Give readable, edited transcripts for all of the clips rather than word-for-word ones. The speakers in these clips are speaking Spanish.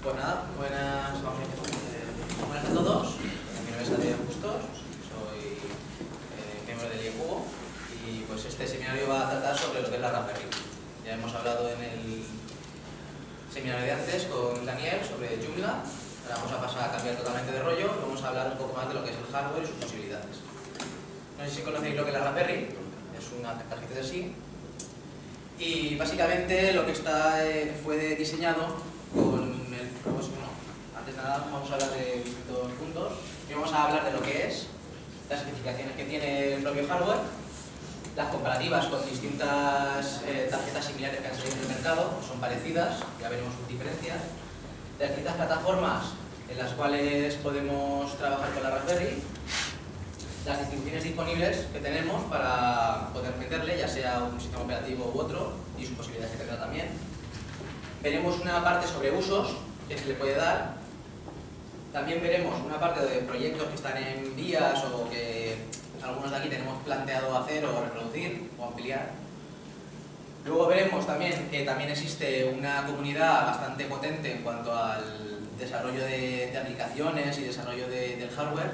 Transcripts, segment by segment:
Pues nada, buenas a todos. Mi nombre es Adrián Bustos, soy miembro del IECUBO y pues este seminario va a tratar sobre lo que es la Raspberry. Ya hemos hablado en el seminario de antes con Daniel sobre Joomla. Ahora vamos a pasar a cambiar totalmente de rollo y vamos a hablar un poco más de lo que es el hardware y sus posibilidades. No sé si conocéis lo que es la Raspberry, es una tarjeta de sí. Y básicamente lo que fue diseñado con el propósito, antes de nada vamos a hablar de distintos puntos y vamos a hablar de lo que es, las especificaciones que tiene el propio hardware, las comparativas con distintas tarjetas similares que han salido en el mercado, son parecidas, ya veremos sus diferencias, las distintas plataformas en las cuales podemos trabajar con la Raspberry, las distribuciones disponibles que tenemos para poder meterle, ya sea un sistema operativo u otro, y sus posibilidades que tendrá también. Veremos una parte sobre usos que se le puede dar. También veremos una parte de proyectos que están en vías o que algunos de aquí tenemos planteado hacer o reproducir o ampliar. Luego veremos también que también existe una comunidad bastante potente en cuanto al desarrollo de aplicaciones y desarrollo del hardware.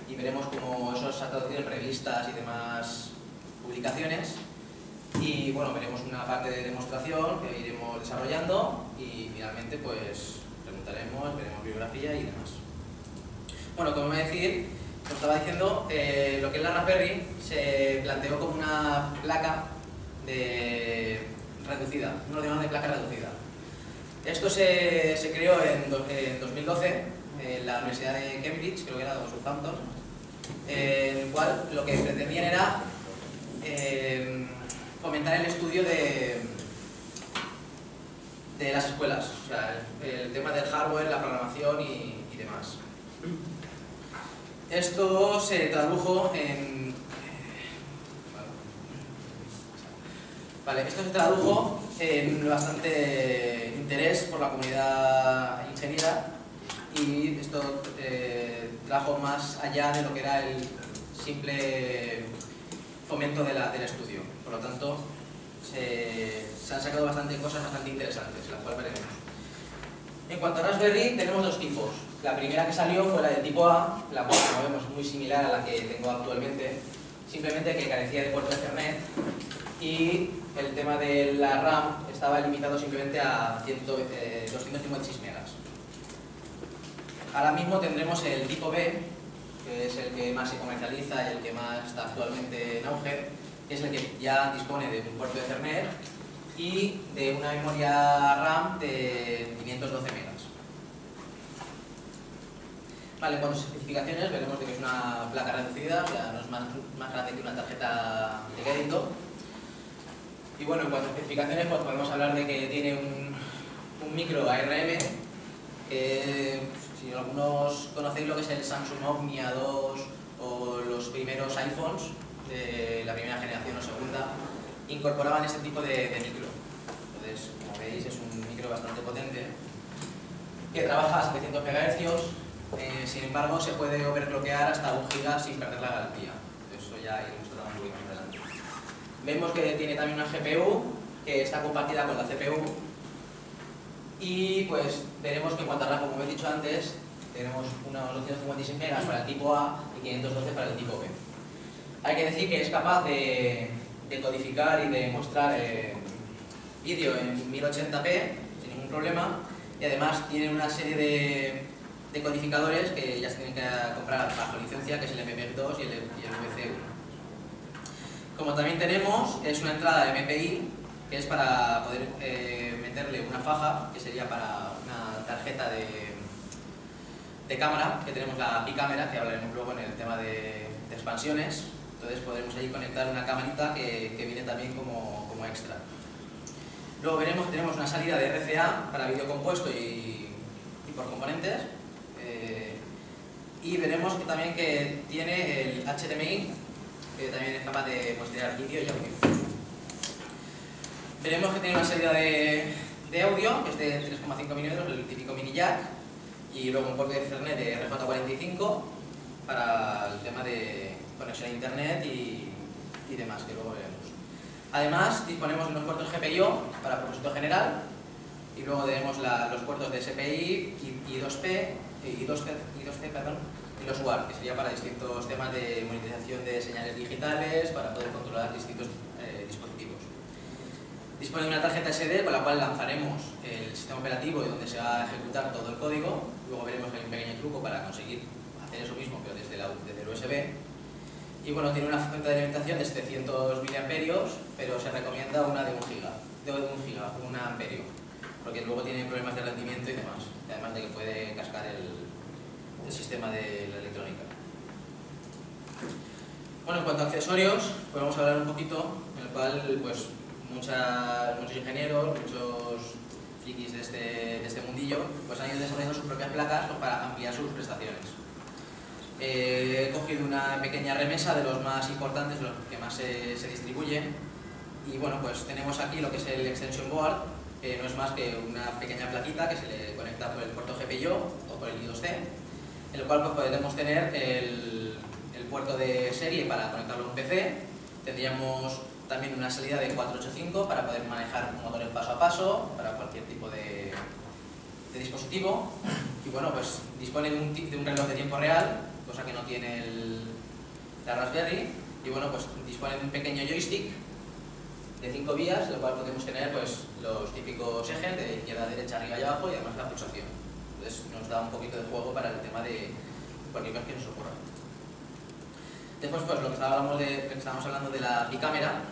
Y veremos cómo eso se ha traducido en revistas y demás publicaciones. Y bueno, veremos una parte de demostración que iremos desarrollando y finalmente pues preguntaremos, veremos bibliografía y demás. Bueno, como estaba diciendo, lo que es la Raspberry se planteó como una placa reducida, un ordenador de placa reducida. Esto se creó en 2012 en la Universidad de Cambridge, creo que era Southampton, en el cual lo que pretendían era fomentar el estudio de las escuelas, o sea, el tema del hardware, la programación y demás. Esto se tradujo en... esto se tradujo en bastante interés por la comunidad ingeniera y esto trajo más allá de lo que era el simple fomento del estudio. Por lo tanto, se han sacado bastante cosas bastante interesantes, las cuales veremos. En cuanto a Raspberry, tenemos dos tipos. La primera que salió fue la de tipo A, la cual, como vemos, es muy similar a la que tengo actualmente, simplemente que carecía de puerto Ethernet y el tema de la RAM estaba limitado simplemente a 256 megas. Ahora mismo tendremos el tipo B, que es el que más se comercializa y el que más está actualmente en auge, que es el que ya dispone de un puerto de Ethernet y de una memoria RAM de 512 megas. Vale, en cuanto a sus especificaciones, veremos que es una placa reducida, o sea, no es más grande que una tarjeta de crédito. Y bueno, en cuanto a especificaciones, pues podemos hablar de que tiene un micro ARM, que si algunos conocéis lo que es el Samsung Omnia 2 o los primeros iPhones de la primera generación o segunda, incorporaban este tipo de micro. Entonces, como veis, es un micro bastante potente que trabaja a 700 MHz, sin embargo, se puede overclockear hasta 1 GB sin perder la garantía. Eso ya iremos tratando un poquito más adelante. Vemos que tiene también una GPU que está compartida con la CPU y pues veremos que en cuanto a RAM, como he dicho antes, tenemos unos 256 megas para el tipo A y 512 para el tipo B. Hay que decir que es capaz de codificar y de mostrar vídeo en 1080p sin ningún problema y además tiene una serie de codificadores que ya se tienen que comprar bajo licencia, que es el MP2 y el VC1. Como también tenemos, es una entrada de MPI, que es para poder meterle una faja, que sería para una tarjeta de cámara, que tenemos la bicámara, que hablaremos luego en el tema de expansiones. Entonces podremos ahí conectar una camarita que viene también como extra. Luego veremos que tenemos una salida de RCA para vídeo compuesto y por componentes. Y veremos que también que tiene el HDMI, que también es capaz de mostrar vídeo y audio. Veremos que tiene una salida de audio, que es de 3,5 mm, el típico mini jack, y luego un puerto de Ethernet de RJ45 para el tema de conexión a internet y demás, que luego veremos. Además, disponemos de unos puertos GPIO para propósito general, Y luego tenemos los puertos de SPI y 2C, perdón, y los UART, que sería para distintos temas de monitorización de señales digitales para poder controlar distintos dispositivos. Dispone de una tarjeta SD con la cual lanzaremos el sistema operativo y donde se va a ejecutar todo el código. Luego veremos que hay un pequeño truco para conseguir hacer eso mismo, pero desde el USB. Y bueno, tiene una fuente de alimentación de 700 mAh, pero se recomienda una de 1 amperio, porque luego tiene problemas de rendimiento y demás, además de que puede cascar el sistema de la electrónica. Bueno, en cuanto a accesorios, pues vamos a hablar un poquito, en el cual pues muchos ingenieros, muchos frikis de este mundillo, pues han ido desarrollando sus propias placas pues, para ampliar sus prestaciones. He cogido una pequeña remesa de los más importantes, los que más se distribuyen, y bueno, pues tenemos aquí lo que es el extension board, que no es más que una pequeña plaquita que se le conecta por el puerto GPIO o por el I2C, en el cual pues, podemos tener el puerto de serie para conectarlo a un PC. Tendríamos también una salida de 485 para poder manejar motores paso a paso para cualquier tipo de dispositivo, y bueno, pues dispone de un reloj de tiempo real, cosa que no tiene la Raspberry, y bueno, pues dispone de un pequeño joystick de 5 vías, en el cual podemos tener pues, los típicos ejes de izquierda a derecha, arriba y abajo, y además la pulsación. Entonces nos da un poquito de juego para el tema de cualquier cosa que nos ocurra. Después, pues lo que estábamos hablando de la bicámara,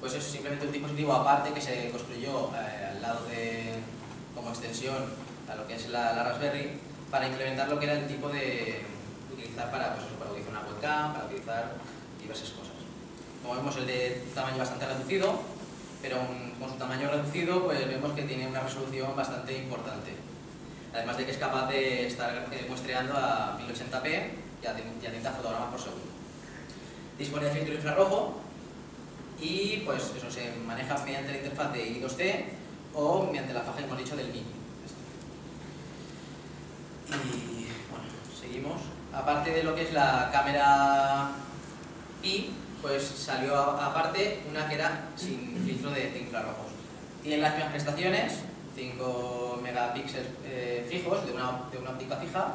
pues es simplemente un dispositivo aparte que se construyó al lado como extensión a lo que es la Raspberry, para implementar lo que era el tipo de utilizar para utilizar una webcam, para utilizar diversas cosas. Como vemos, el de tamaño bastante reducido, pero con su tamaño reducido pues vemos que tiene una resolución bastante importante. Además de que es capaz de estar muestreando a 1080p y a 30 fotogramas por segundo. Dispone de filtro infrarrojo y pues eso se maneja mediante la interfaz de I2C o mediante la faja, hemos dicho, del MIDI. Y bueno, seguimos. Aparte de lo que es la cámara Pi, pues salió aparte una que era sin filtro de infrarrojos. Tiene las mismas prestaciones, 5 megapíxeles fijos de una óptica fija.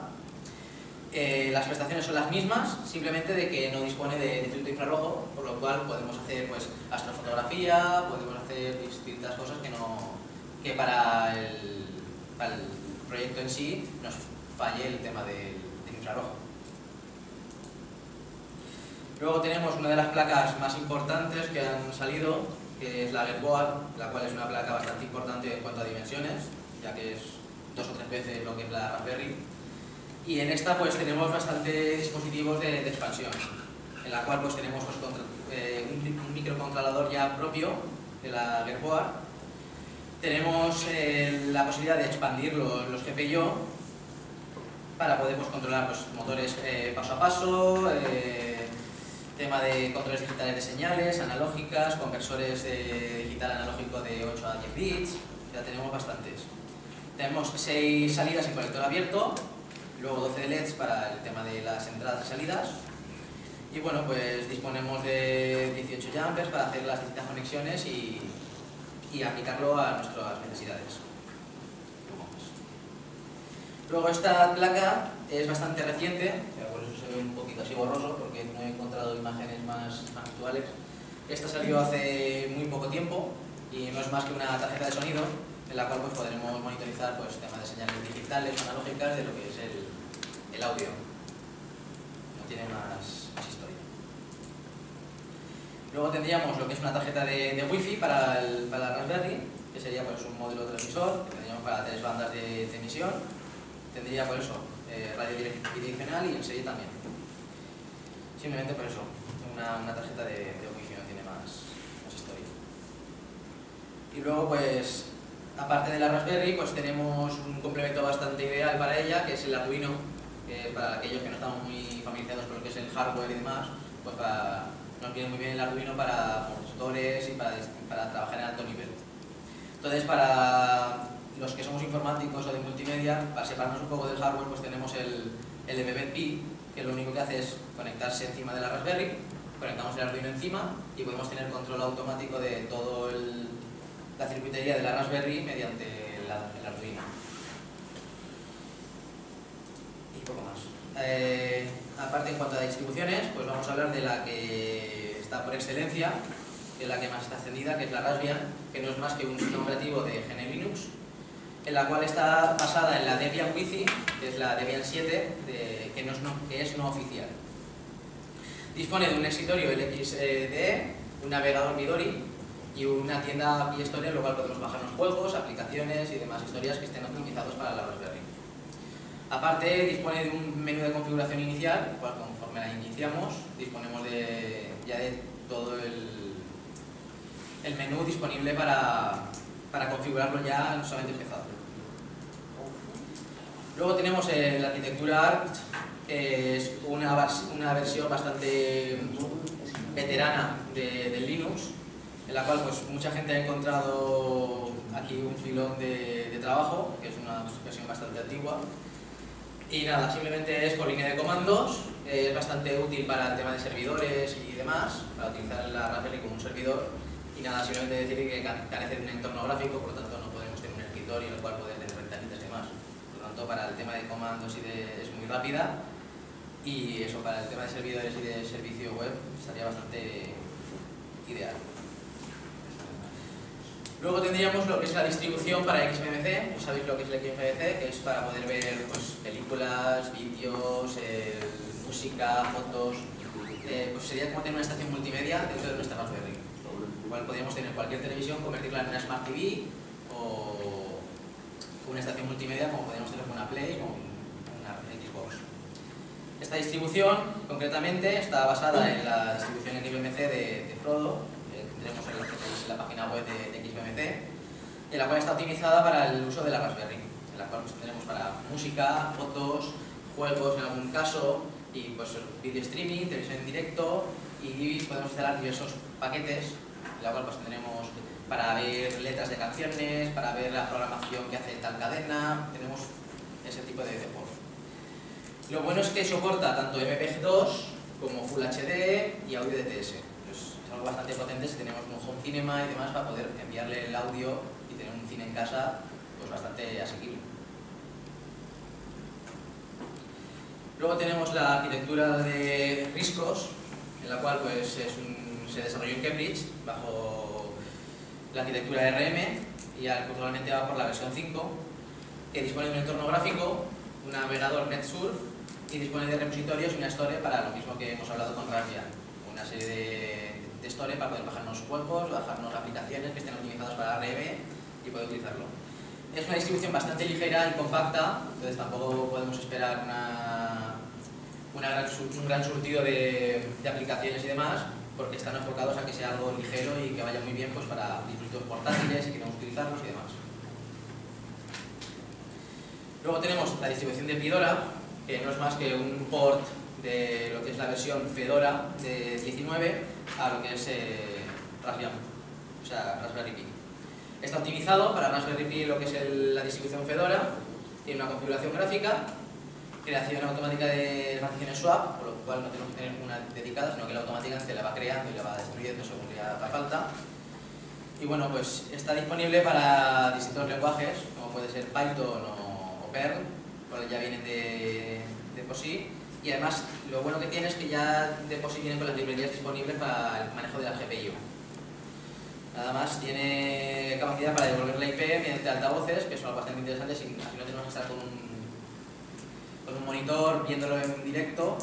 Las prestaciones son las mismas, simplemente de que no dispone de filtro infrarrojo, por lo cual podemos hacer pues, astrofotografía, podemos hacer distintas cosas que para el proyecto en sí nos falle el tema del infrarrojo. Luego tenemos una de las placas más importantes que han salido, que es la GetBoard, la cual es una placa bastante importante en cuanto a dimensiones, ya que es 2 o 3 veces lo que es la Raspberry. Y en esta pues tenemos bastantes dispositivos de expansión, en la cual pues tenemos pues, un microcontrolador ya propio de la GetBoard. Tenemos la posibilidad de expandir los GPIO para poder pues, controlar pues, motores paso a paso, tema de controles digitales de señales, analógicas, conversores de digital analógico de 8 a 10 bits, ya tenemos bastantes. Tenemos 6 salidas en conector abierto, luego 12 LEDs para el tema de las entradas y salidas, y bueno, pues disponemos de 18 jumpers para hacer las distintas conexiones y aplicarlo a nuestras necesidades. Luego esta placa es bastante reciente, por eso se ve un poquito así borroso, porque no he encontrado imágenes más actuales. Esta salió hace muy poco tiempo y no es más que una tarjeta de sonido en la cual pues, podremos monitorizar pues, temas de señales digitales, analógicas, de lo que es el audio. No tiene más historia. Luego tendríamos lo que es una tarjeta de Wi-Fi para la Raspberry, que sería pues, un modelo transmisor, que tendríamos para 3 bandas de emisión. Tendría por eso radio bidireccional y en serie también. Simplemente por eso, una tarjeta de Wi-Fi, no tiene más historia. Y luego pues, aparte de la Raspberry, pues tenemos un complemento bastante ideal para ella, que es el Arduino, que para aquellos que no estamos muy familiarizados con lo que es el hardware y demás, pues nos viene muy bien el Arduino para motores y para trabajar en alto nivel. Entonces, para los que somos informáticos o de multimedia, para separarnos un poco del hardware, pues tenemos el Mbed Pi, que lo único que hace es conectarse encima de la Raspberry, conectamos el Arduino encima y podemos tener control automático de toda la circuitería de la Raspberry mediante el Arduino. Y poco más. Aparte, en cuanto a distribuciones, pues vamos a hablar de la que está por excelencia, que es la que más está extendida, que es la Raspbian, que no es más que un sistema operativo de GNU Linux, en la cual está basada en la Debian Wi-Fi, que es la Debian 7, que es no oficial. Dispone de un escritorio LXDE, un navegador Midori y una tienda Play Store, en la cual podemos bajarnos juegos, aplicaciones y demás historias que estén optimizados para la Raspberry. Aparte, dispone de un menú de configuración inicial, el cual conforme la iniciamos, disponemos ya de todo el menú disponible para configurarlo ya solamente empezado. Luego tenemos la arquitectura Arch, que es una versión bastante veterana del Linux, en la cual pues mucha gente ha encontrado aquí un filón de trabajo, que es una versión bastante antigua. Y nada, simplemente es por línea de comandos, es bastante útil para el tema de servidores y demás, para utilizar la Raspberry como un servidor. Y nada, simplemente decir que carece de un entorno gráfico, por lo tanto no podemos tener un escritorio en el cual poder tener ventanitas y demás. Por lo tanto, para el tema de comandos es muy rápida, y eso para el tema de servidores y de servicio web estaría bastante ideal. Luego tendríamos lo que es la distribución para XBMC. Sabéis lo que es el XBMC, que es para poder ver pues, películas, vídeos, música, fotos. Pues sería como tener una estación multimedia dentro de nuestra Raspberry. Igual podríamos tener cualquier televisión, convertirla en una Smart TV o una estación multimedia, como podríamos tener una Play o una Xbox. Esta distribución, concretamente, está basada en la distribución XBMC de Frodo. Tendremos en la página web de XBMC, en la cual está optimizada para el uso de la Raspberry, en la cual pues, tendremos para música, fotos, juegos en algún caso, y pues video streaming, televisión en directo, y podemos instalar diversos paquetes, en la cual pues tendremos para ver letras de canciones, para ver la programación que hace tal cadena, tenemos ese tipo de juegos. Lo bueno es que soporta tanto MPEG-2 como Full HD y audio DTS. Algo bastante potente si tenemos un home cinema y demás para poder enviarle el audio y tener un cine en casa pues bastante asequible. Luego tenemos la arquitectura de RISCOS, en la cual pues, se desarrolló en Cambridge bajo la arquitectura RM y actualmente va por la versión 5, que dispone de un entorno gráfico, un navegador NetSurf y dispone de repositorios y una store para lo mismo que hemos hablado con Raspbian, una serie de store para poder bajarnos juegos, bajarnos aplicaciones que estén optimizadas para RM y poder utilizarlo. Es una distribución bastante ligera y compacta, entonces tampoco podemos esperar un gran surtido de aplicaciones y demás, porque están enfocados a que sea algo ligero y que vaya muy bien pues, para dispositivos portátiles y queremos utilizarlos y demás. Luego tenemos la distribución de Fedora, que no es más que un port de lo que es la versión Fedora de 19 a lo que es Raspbian, o sea, Raspberry Pi. Está optimizado para Raspberry Pi lo que es la distribución Fedora, tiene una configuración gráfica, creación automática de particiones swap, por lo cual no tenemos que tener una dedicada, sino que la automáticamente la va creando y la va destruyendo según le haga falta. Y bueno, pues está disponible para distintos lenguajes, como puede ser Python o Perl, pues ya vienen de por sí. Y además, lo bueno que tiene es que ya de por sí vienen con las librerías disponibles para el manejo de la GPIO. Nada más, tiene capacidad para devolver la IP mediante altavoces, que son bastante interesantes, así no tenemos que estar con un monitor viéndolo en directo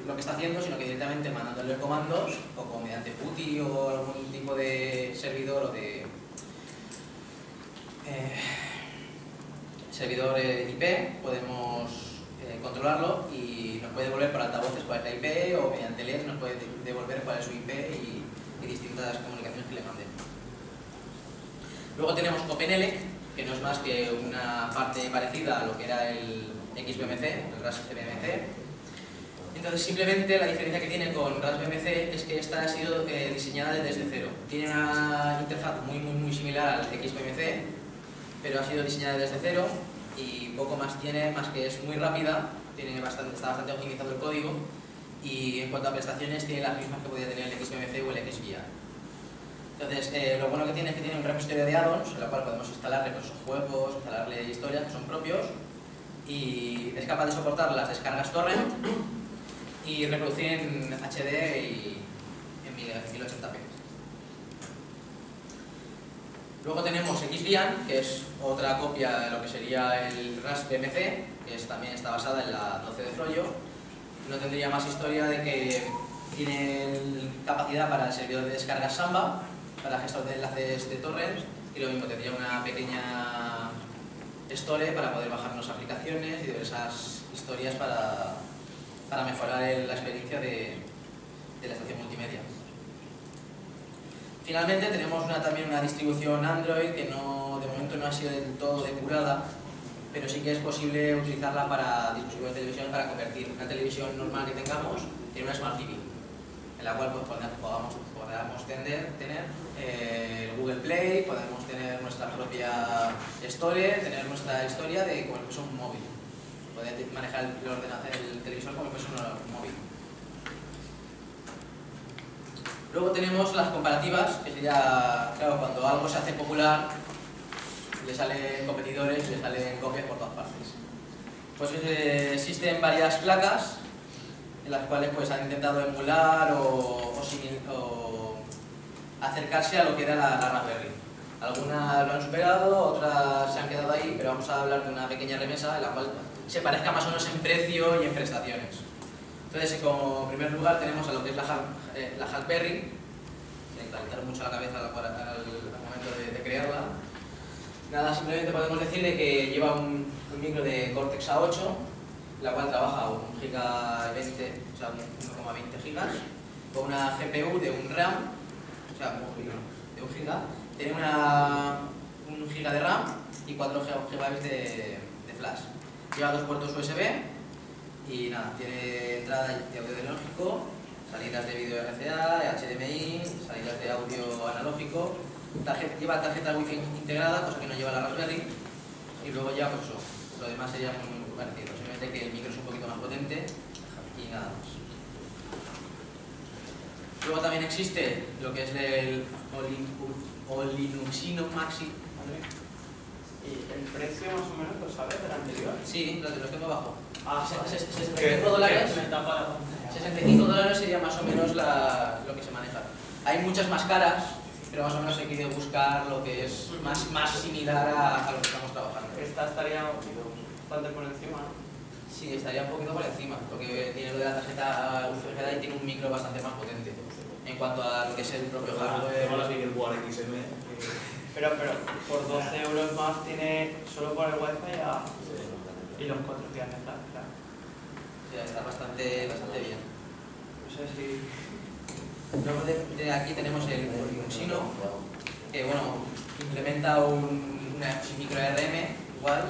lo que está haciendo, sino que directamente mandándole comandos, o mediante PuTTY o algún tipo de servidor o de servidor IP, podemos controlarlo y nos puede devolver por altavoces cuál es la IP, o mediante LED nos puede devolver cuál es su IP y distintas comunicaciones que le manden. Luego tenemos OpenELEC, que no es más que una parte parecida a lo que era el XBMC, el RASBMC. Entonces simplemente la diferencia que tiene con RASBMC es que esta ha sido diseñada desde cero. Tiene una interfaz muy similar al XBMC, pero ha sido diseñada desde cero y poco más tiene, más que es muy rápida, está bastante optimizado el código, y en cuanto a prestaciones tiene las mismas que podía tener el XBMC o el XVIA. Entonces, lo bueno que tiene es que tiene un repositorio de add-ons, en la cual podemos instalarle pues, juegos, instalarle historias que son propios, y es capaz de soportar las descargas torrent y reproducir en HD y en 1080p. Luego tenemos Xbian, que es otra copia de lo que sería el Raspberry MC, que también está basada en la 12 de Froyo. No tendría más historia de que tiene capacidad para el servidor de descarga Samba, para gestor de enlaces de torrents, y lo mismo, tendría una pequeña store para poder bajarnos aplicaciones y diversas historias para mejorar la experiencia de la estación multimedia. Finalmente tenemos también una distribución Android que de momento no ha sido del todo depurada, pero sí que es posible utilizarla para dispositivos de televisión para convertir una televisión normal que tengamos en una Smart TV, en la cual pues, podamos tener el Google Play, podemos tener nuestra propia Store, tener nuestra historia de como si fuese un móvil, poder manejar el televisor como si fuese un móvil. Luego tenemos las comparativas, que sería, claro, cuando algo se hace popular, le salen competidores, le salen copias por todas partes. Pues existen varias placas en las cuales pues, han intentado emular o acercarse a lo que era la Raspberry. Algunas lo han superado, otras se han quedado ahí, pero vamos a hablar de una pequeña remesa en la cual se parezca más o menos en precio y en prestaciones. Entonces, como primer lugar tenemos a lo que es la Raspberry, me calentaron mucho la cabeza al momento de crearla. Nada, simplemente podemos decirle que lleva un micro de Cortex A8, la cual trabaja 1 GB 20, o sea, 1,20 GB, con una GPU de un RAM, o sea, de 1 GB, tiene 1 GB de RAM y 4 GB de flash. Lleva 2 puertos USB y nada, tiene entrada de audio analógico, salidas de vídeo RCA, HDMI, salidas de audio analógico, lleva tarjeta Wi-Fi integrada, cosa que no lleva la Raspberry, y luego ya pues eso, lo demás sería muy parecido, simplemente que el micro es un poquito más potente y nada más. Luego también existe lo que es el Linuxino Maxi. ¿Y el precio más o menos lo sabes del anterior? Sí, los tengo abajo. Ah, $65 sería más o menos lo que se maneja. Hay muchas más caras, pero más o menos he querido buscar lo que es más similar a lo que estamos trabajando. Esta estaría bastante por encima, ¿no? Sí, estaría un poquito por encima, porque tiene lo de la tarjeta UFG y tiene un micro bastante más potente en cuanto a lo que es el propio hardware. Tengo la Figuarts XM. Pero por 12 euros más tiene solo por el Wi-Fi y los 4 días de plan, claro. Sí, está bastante bien. No sé si... Luego de aquí tenemos el Linuxino, que bueno, implementa un micro RM igual,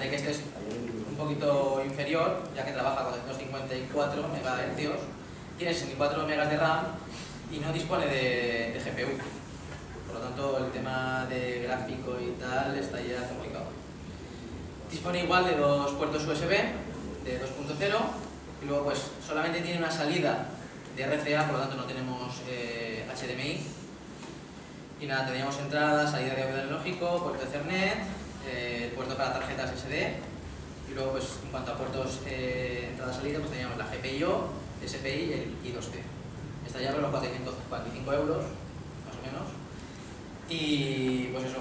de que este es un poquito inferior, ya que trabaja con 254 MHz, tiene 64 MB de RAM y no dispone de GPU. Por lo tanto, el tema de gráfico y tal está ya complicado. Dispone igual de 2 puertos USB de 2.0 y luego pues solamente tiene una salida de RCA, por lo tanto no tenemos HDMI. Y nada, tendríamos entrada, salida de audio analógico, puerto Ethernet, puerto para tarjetas SD. Y luego pues en cuanto a puertos entrada-salida, pues teníamos la GPIO, SPI y el I2C. Estaría por los 45 euros, más o menos. Y pues eso,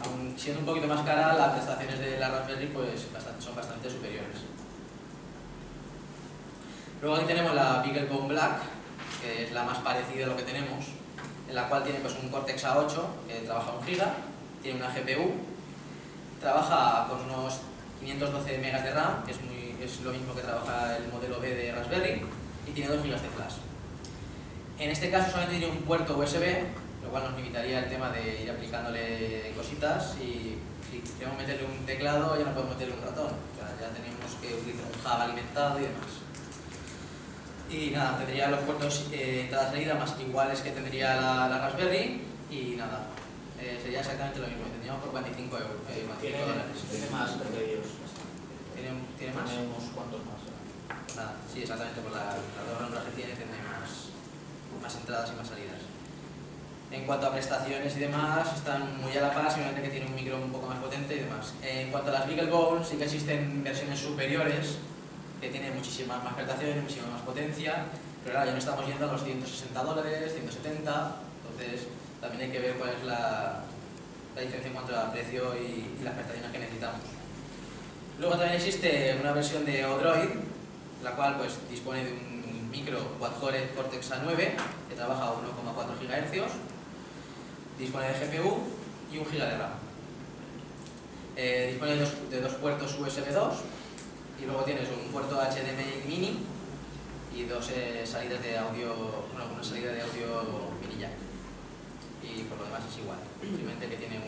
aun siendo un poquito más cara, las prestaciones de la Raspberry pues son bastante superiores. Luego aquí tenemos la BeagleBone Black, que es la más parecida a lo que tenemos, en la cual tiene pues un Cortex A8 que trabaja 1 GB, tiene una GPU, trabaja con unos 512 MB de RAM, que es lo mismo que trabaja el modelo B de Raspberry, y tiene 2 GB de flash. En este caso solamente tiene un puerto USB, lo cual nos limitaría el tema de ir aplicándole cositas, y si queremos meterle un teclado ya no podemos meterle un ratón, o sea, ya tenemos que utilizar un hub alimentado y demás. Y nada, tendría los puertos entrada-salida más iguales que tendría la Raspberry, y nada, sería exactamente lo mismo, tendríamos por 45 euros. Tiene más pedidos. ¿Tiene más? Tiene unos cuantos más. Nada, sí, exactamente, por la dos nombres que tiene, tendré más entradas y más salidas. En cuanto a prestaciones y demás, están muy a la par, simplemente que tiene un micro un poco más potente y demás. En cuanto a las BeagleBone, sí que existen versiones superiores que tienen muchísimas más prestaciones, muchísima más potencia, pero ahora ya no estamos yendo a los $160, 170, entonces también hay que ver cuál es la diferencia en cuanto a precio y las prestaciones que necesitamos. Luego también existe una versión de Odroid, la cual pues dispone de un micro quad-core Cortex A9 que trabaja a 1,4 GHz, dispone de GPU y 1 GB de RAM. Dispone de dos puertos USB 2 y luego tienes un puerto HDMI mini y dos salidas de audio, una salida de audio mini jack. Y por lo demás es igual, simplemente que tiene un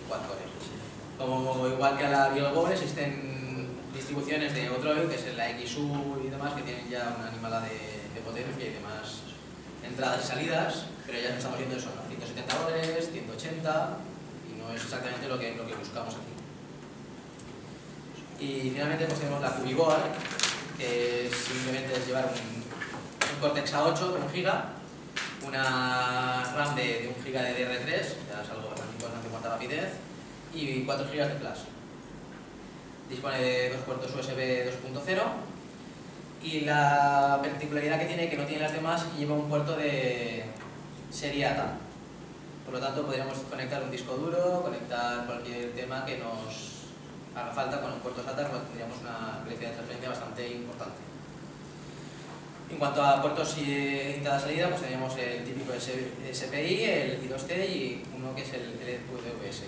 quad-core. Como igual que a la BeagleBone existen distribuciones de Odroid, que es la XU y demás, que tienen ya una animalada de potencia y demás entradas y salidas, pero ya estamos viendo eso, ¿no? $170, 180, y no es exactamente lo que buscamos aquí. Y finalmente pues tenemos la Cubiboard, que simplemente es llevar un Cortex A8 de 1 GB, una RAM de 1 GB de DDR3, ya es algo bastante importante en cuanto a rapidez, y 4 GB de flash. Dispone de dos puertos USB 2.0 y la particularidad que tiene, que no tiene las demás, es que lleva un puerto de serie ATA. Por lo tanto, podríamos conectar un disco duro, conectar cualquier tema que nos haga falta con un puerto SATA, pues tendríamos una velocidad de transferencia bastante importante. En cuanto a puertos y entrada-salida, pues tenemos el típico SPI, el I2T y uno que es el LVS.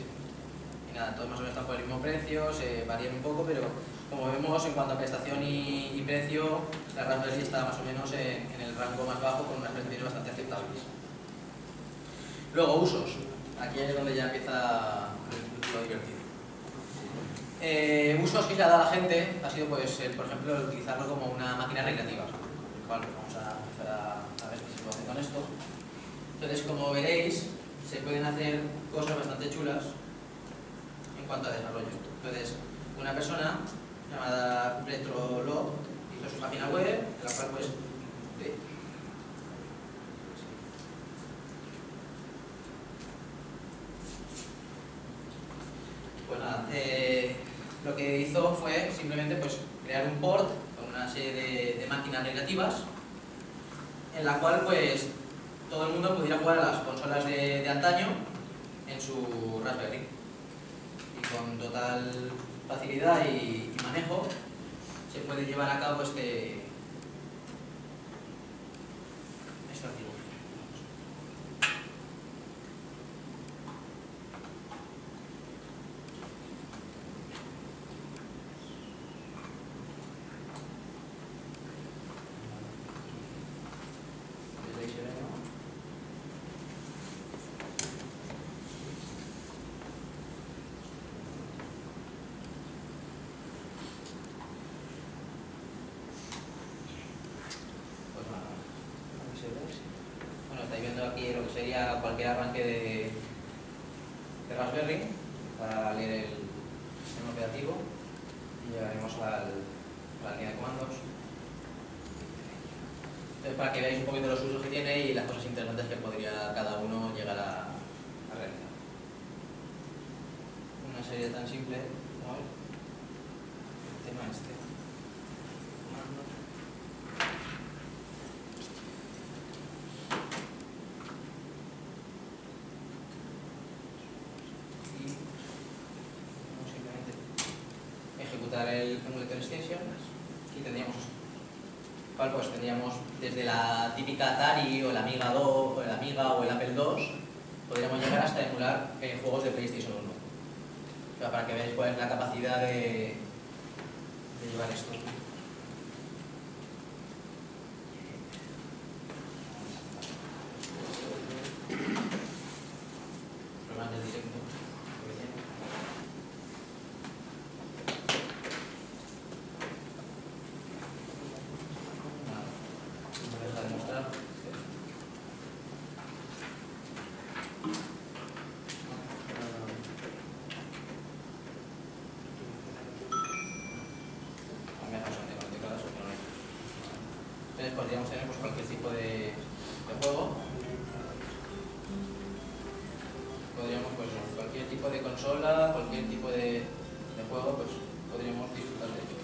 Y nada, todos más o menos están por el mismo precio, se varían un poco, pero como vemos, en cuanto a prestación y precio, la Raspberry está más o menos en el rango más bajo con unas prestaciones bastante aceptables. Luego, usos. Aquí es donde ya empieza lo divertido. Usos que se ha dado a la gente ha sido, pues, por ejemplo, el utilizarlo como una máquina recreativa. Vale, vamos a empezar a ver qué se puede hacer con esto. Entonces, como veréis, se pueden hacer cosas bastante chulas en cuanto a desarrollo. Entonces, una persona llamada RetroLog hizo su página web, en la cual pues nada, lo que hizo fue simplemente pues crear un port con una serie de máquinas recreativas en la cual pues todo el mundo pudiera jugar a las consolas de antaño en su Raspberry y con total facilidad y manejo se puede llevar a cabo este archivo. Bueno, estáis viendo aquí lo que sería cualquier arranque de Raspberry para leer el sistema operativo y llegaremos a la línea de comandos. Entonces, para que veáis un poquito los usos que tiene y las cosas interesantes que podría cada uno llegar a realizar. Una serie tan simple como el tema este. Comando. Ejecutar el emulator extension y tendríamos pues tendríamos desde la típica Atari o la Amiga 2 o el Amiga o el Apple II, podríamos llegar hasta emular juegos de PlayStation 1. Pero para que veáis cuál es la capacidad de llevar esto. Problemas del directo. Entonces podríamos tener pues, cualquier tipo de juego. tipo de consola, cualquier tipo de juego, pues podríamos disfrutar de ello.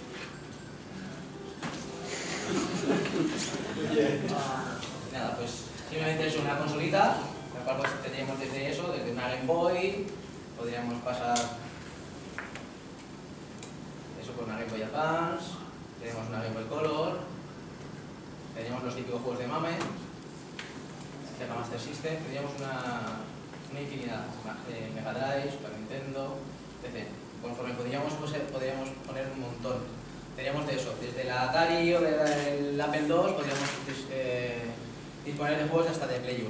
Nada, pues simplemente es una consolita, la cual pues tendríamos desde eso, desde una Game Boy, podríamos pasar eso por una Game Boy Advance, tenemos una Game Boy Color, tendríamos los típicos juegos de MAME, Sega Master System, tendríamos una infinidad, Mega Drive, Super Nintendo, etc. Conforme podríamos poner un montón. Teníamos de eso, desde la Atari o del Apple II podríamos disponer de juegos hasta de Play 1.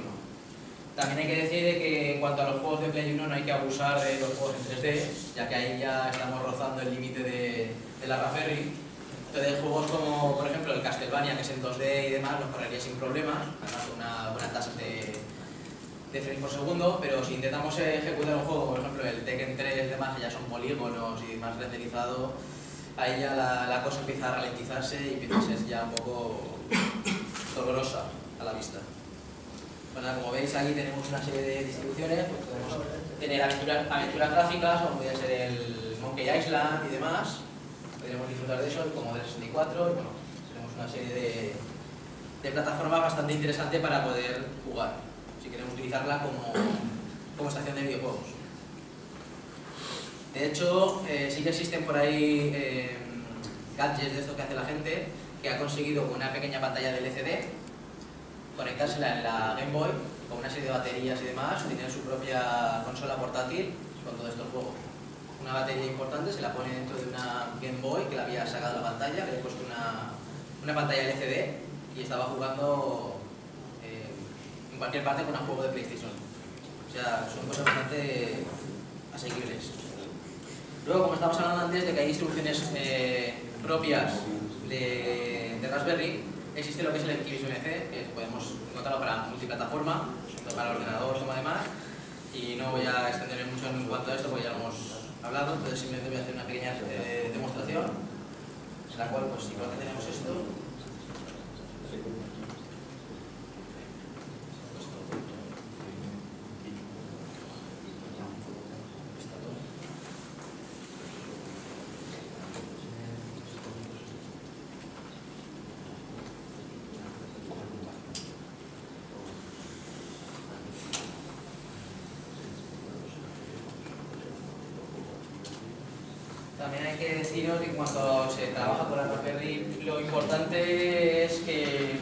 También hay que decir que en cuanto a los juegos de Play 1 no hay que abusar de los juegos en 3D, ya que ahí ya estamos rozando el límite de la Raspberry. Entonces juegos como por ejemplo el Castlevania, que es en 2D y demás, los correría sin problemas, además con una buena tasa de frames por segundo, pero si intentamos ejecutar un juego, por ejemplo el Tekken 3 y demás, que ya son polígonos y más renderizado, ahí ya la cosa empieza a ralentizarse y empieza a ser ya un poco dolorosa a la vista. Bueno, como veis aquí tenemos una serie de distribuciones, pues podemos tener aventuras gráficas, como podría ser el Monkey Island y demás, podríamos disfrutar de eso, el Commodore 64, y bueno, tenemos una serie de plataformas bastante interesante para poder jugar, si queremos utilizarla como estación de videojuegos. De hecho, sí que existen por ahí gadgets de esto que hace la gente, que ha conseguido con una pequeña pantalla de LCD conectársela en la Game Boy con una serie de baterías y demás, tener su propia consola portátil con todos estos juegos. Una batería importante se la pone dentro de una Game Boy que le había sacado la pantalla, le he puesto una pantalla LCD y estaba jugando en cualquier parte con un juego de PlayStation. O sea, son cosas bastante asequibles. Luego, como estábamos hablando antes de que hay distribuciones propias de Raspberry, existe lo que es el XBMC, que podemos encontrarlo para multiplataforma, tanto para ordenador como demás, y no voy a extenderme mucho en cuanto a esto porque ya lo hemos hablado, entonces simplemente voy a hacer una pequeña demostración, en la cual, pues igual que tenemos esto, también hay que deciros que cuando se trabaja con la Raspberry, lo importante es que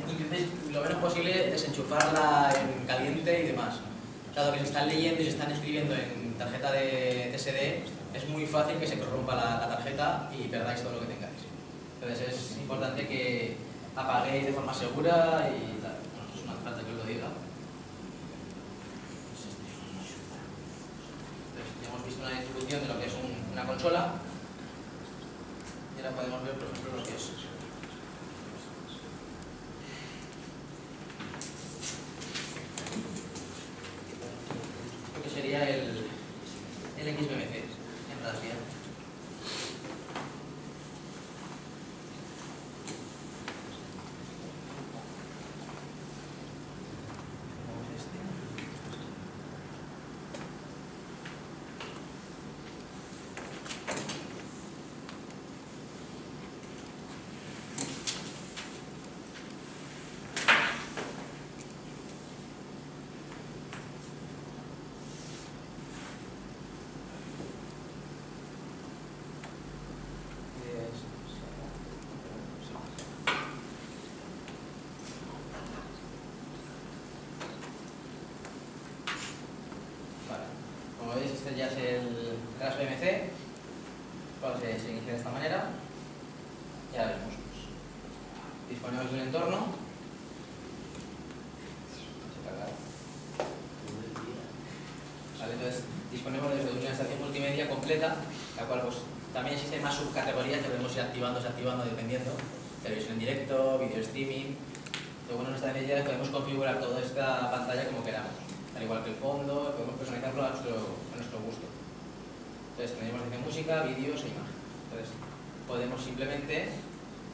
intentéis lo menos posible desenchufarla en caliente y demás. Dado que se están leyendo y se están escribiendo en tarjeta de TSD, es muy fácil que se corrompa la tarjeta y perdáis todo lo que tengáis. Entonces es importante que apaguéis de forma segura y tal. Bueno, eso no hace falta que os lo diga. Entonces, ya hemos visto una distribución de lo que es una consola y ahora podemos ver, por ejemplo, lo que es lo que sería el XBMC en Raspberry. Como veis, este ya es el RASBMC, cual se inicia de esta manera. Ya veremos. Disponemos del entorno. Vale, entonces disponemos de una estación multimedia completa, la cual pues también existen más subcategorías que podemos ir activando, desactivando dependiendo. Televisión en directo, video streaming. Lo bueno de esta medida es que podemos configurar toda esta pantalla como queramos. Al igual que el fondo, podemos personalizarlo a nuestro gusto. Entonces tenemos desde música, vídeos e imagen. Entonces podemos simplemente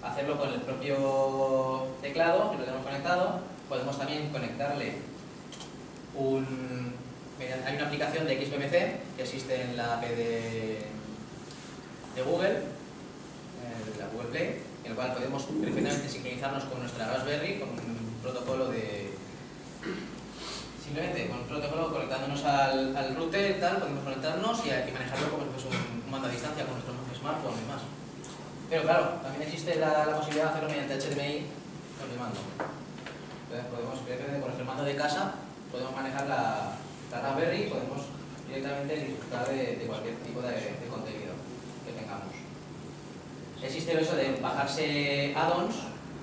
hacerlo con el propio teclado, que lo tenemos conectado. Podemos también conectarle un hay una aplicación de XBMC que existe en la app de Google, la Google Play, en el cual podemos perfectamente sincronizarnos con nuestra Raspberry con un protocolo de... Simplemente con un protocolo conectándonos al router y tal, podemos conectarnos y manejarlo como si fuese un mando a distancia con nuestro smartphone y demás. Pero claro, también existe la posibilidad de hacerlo mediante HDMI con el mando. Entonces podemos, con nuestro mando de casa, podemos manejar la Raspberry y podemos directamente disfrutar de cualquier tipo de contenido que tengamos. Existe eso de bajarse add-ons,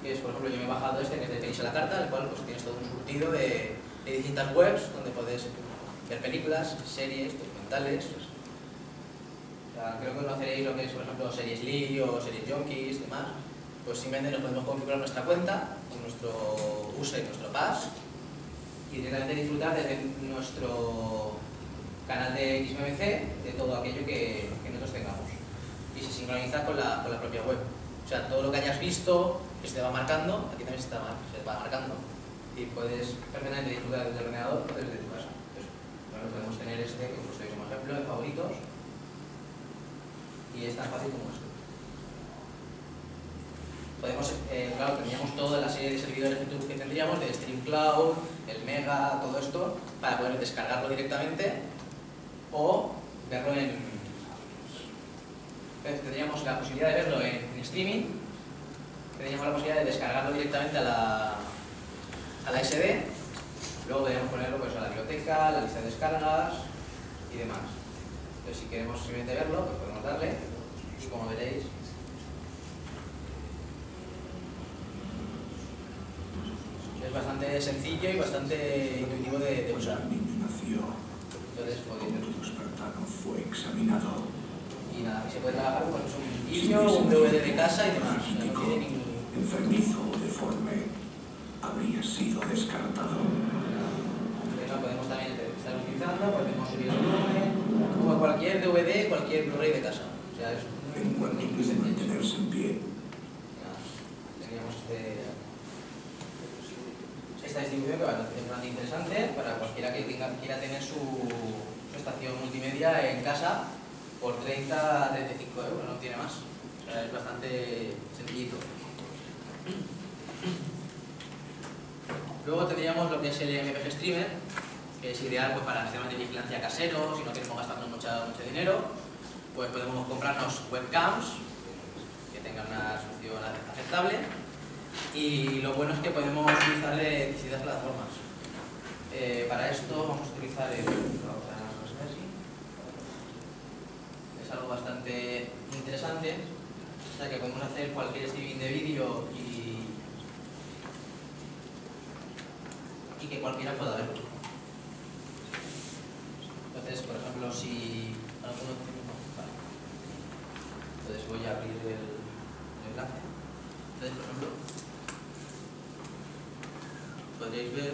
que es, por ejemplo, yo me he bajado este que es de Pelis a la carta, el cual pues tienes todo un surtido de distintas webs donde puedes ver películas, series, documentales. O sea, creo que conoceréis lo que es, por ejemplo, Series Lee o Series Junkies y demás. Pues simplemente nos podemos configurar nuestra cuenta con nuestro user y nuestro pass y directamente disfrutar desde nuestro canal de XBMC de todo aquello que nosotros tengamos. Y se sincroniza con la propia web. O sea, todo lo que hayas visto que se te va marcando, aquí también se te va marcando. Y puedes perfectamente disfrutar desde el ordenador o desde tu casa. Entonces, bueno, podemos tener este que os doy como ejemplo de favoritos. Y es tan fácil como esto. Podemos, claro, teníamos toda la serie de servidores que tendríamos, de StreamCloud, el Mega, todo esto, para poder descargarlo directamente o verlo en... Tendríamos la posibilidad de verlo en streaming, tendríamos la posibilidad de descargarlo directamente a la SD, luego podríamos ponerlo pues, a la biblioteca, la lista de descargas y demás. Entonces, si queremos simplemente verlo, pues podemos darle y como veréis, es bastante sencillo y bastante intuitivo de usar. Entonces, podéis ver. Fue examinado. Y nada, y se puede trabajar con un vídeo, un DVD de casa y demás. O sea, no tiene ningún... Enfermizo o deforme, habría sido descartado. Podemos también estar utilizando, podemos subir el volumen, como cualquier DVD, cualquier Blu-ray de casa. O sea, es En cuanto pudo mantenerse en pie. Teníamos esta distribución que va a ser bastante interesante para cualquiera que quiera tener su estación multimedia en casa por 30 35 euros, no tiene más. O sea, es bastante sencillito. Luego tendríamos lo que es el MPG Streamer, que es ideal pues, para sistemas de vigilancia caseros, si no queremos gastarnos mucho dinero, pues podemos comprarnos webcams que tengan una solución aceptable y lo bueno es que podemos utilizar de distintas plataformas. Para esto vamos a utilizar el Raspberry. Es algo bastante interesante, o sea que podemos hacer cualquier streaming de vídeo y que cualquiera pueda verlo. Entonces, por ejemplo, si alguno... Vale. Entonces voy a abrir el enlace. Entonces, por ejemplo, podréis ver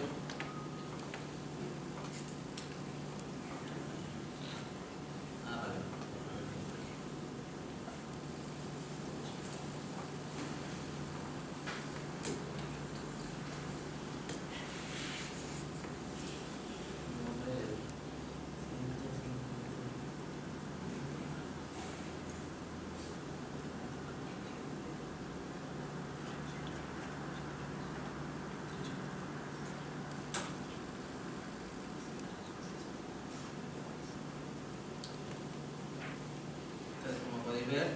ver,